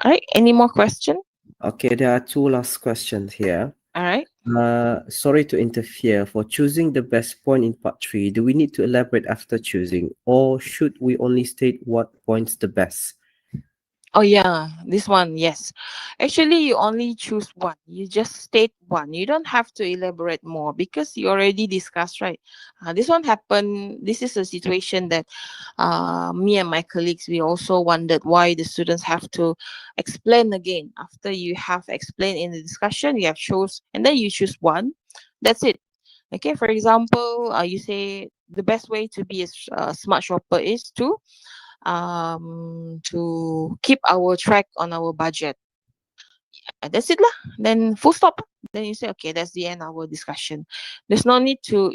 all right, any more question? Okay, there are 2 last questions here. All right. Sorry to interfere. For choosing the best point in part 3, do we need to elaborate after choosing, or should we only state what point's the best? Oh yeah, this one, yes. Actually, you only choose one. You just state one. You don't have to elaborate more because you already discussed, right? This one happened. This is a situation that me and my colleagues, we also wondered why the students have to explain again. After you have explained in the discussion, you have chose, and then you choose one. That's it. Okay, for example, you say the best way to be a smart shopper is to keep our track on our budget. That's it lah. Then full stop. Then you say, okay, that's the end of our discussion. There's no need to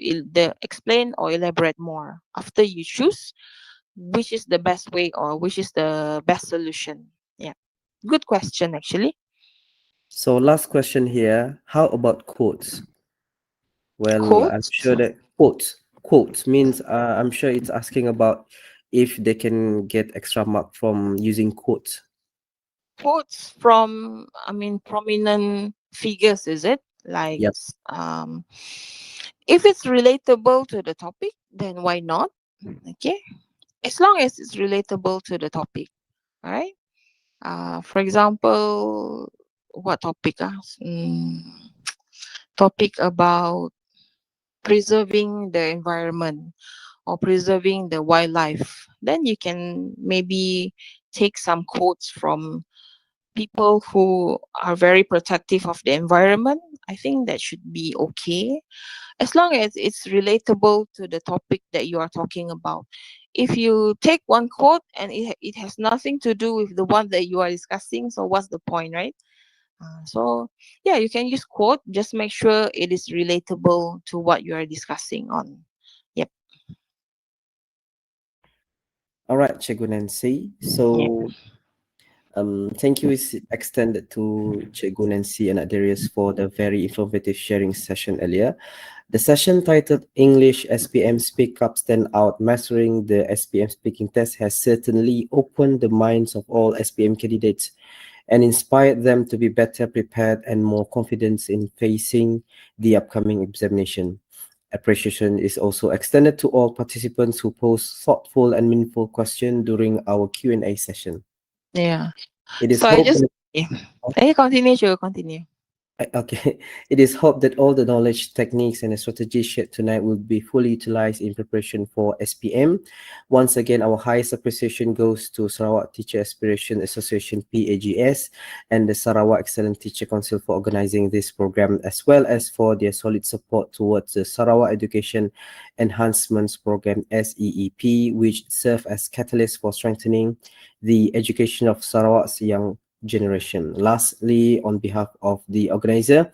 explain or elaborate more. After you choose which is the best way or which is the best solution. Yeah, good question actually. So last question here, how about quotes? Well, I'm Quotes? sure that Quotes means I'm sure it's asking about if they can get extra mark from using quotes. Quotes from, prominent figures, is it? Like, Yep. if it's relatable to the topic, then why not? Okay, as long as it's relatable to the topic, all right? For example, what topic? Topic about preserving the environment or preserving the wildlife. Then you can maybe take some quotes from people who are very protective of the environment. I think that should be okay, as long as it's relatable to the topic that you are talking about. If you take one quote and it has nothing to do with the one that you are discussing, so what's the point, right? So yeah, you can use quote, just make sure it is relatable to what you are discussing on. Yep. All right, Cikgu Nancy. Yeah. So thank you is extended to Cikgu Nancy and Darius for the very informative sharing session earlier. The session titled English SPM Speak Up Stand Out Mastering the SPM Speaking Test has certainly opened the minds of all SPM candidates and inspired them to be better prepared and more confident in facing the upcoming examination. Appreciation is also extended to all participants who posed thoughtful and meaningful questions during our Q&A session. Yeah. It is So I hoped just, that yeah. Hey, continue. Okay, it is hoped that all the knowledge, techniques, and the strategies shared tonight will be fully utilized in preparation for SPM. Once again, our highest appreciation goes to Sarawak Teacher Aspiration Association (PAGS) and the Sarawak Excellent Teacher Council for organizing this program, as well as for their solid support towards the Sarawak Education Enhancements Program (SEEP), which serve as catalyst for strengthening the education of Sarawak's young generation. Lastly, on behalf of the organizer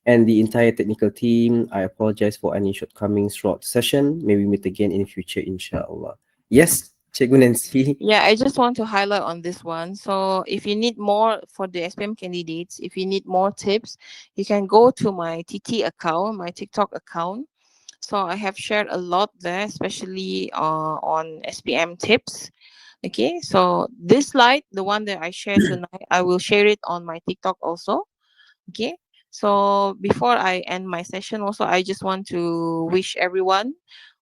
and the entire technical team, I apologize for any shortcomings throughout the session. May we meet again in the future, inshallah. Yes, Cikgu Nancy. Yeah, I just want to highlight on this one. So if you need more for the SPM candidates, if you need more tips, you can go to my TT account, my TikTok account. So I have shared a lot there, especially on SPM tips. Okay, so this slide, the one that I shared tonight, I will share it on my TikTok also. Okay, so before I end my session, also I just want to wish everyone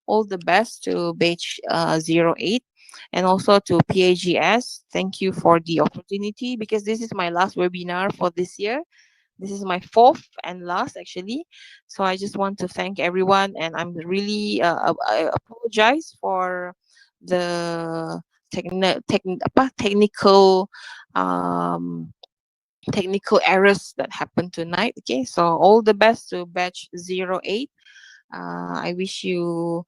all the best to batch 08 and also to PAGS. Thank you for the opportunity, because this is my last webinar for this year. This is my fourth and last, actually. So I just want to thank everyone, and I'm really I apologize for the technical um technical errors that happened tonight. Okay, so all the best to batch 08. I wish you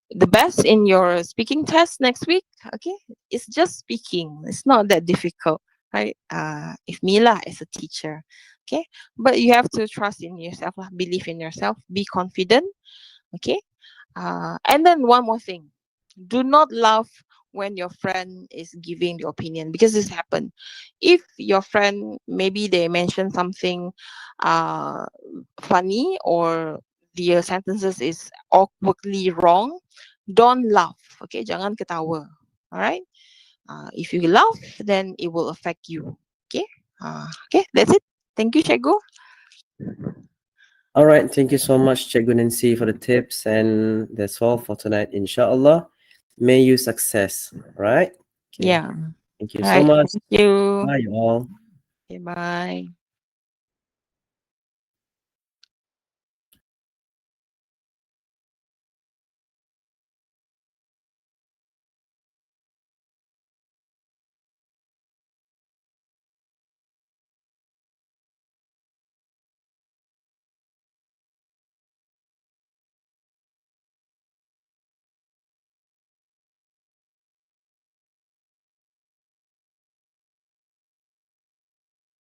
the best in your speaking test next week. Okay, it's just speaking, it's not that difficult, right? If Mila is a teacher, okay, but you have to trust in yourself, believe in yourself, be confident. Okay, and then one more thing, do not laugh when your friend is giving the opinion, because this happened. If your friend, maybe they mention something uh funny, or the sentences is awkwardly wrong, don't laugh. Okay, jangan ketawa. All right, if you laugh, then it will affect you. Okay, okay, that's it. Thank you, Cikgu. All right, thank you so much, Cikgu Nancy, for the tips. And that's all for tonight, inshallah. May you success, right? Okay. Yeah. Thank you All so right, much. thank you. Bye, all. Okay, bye.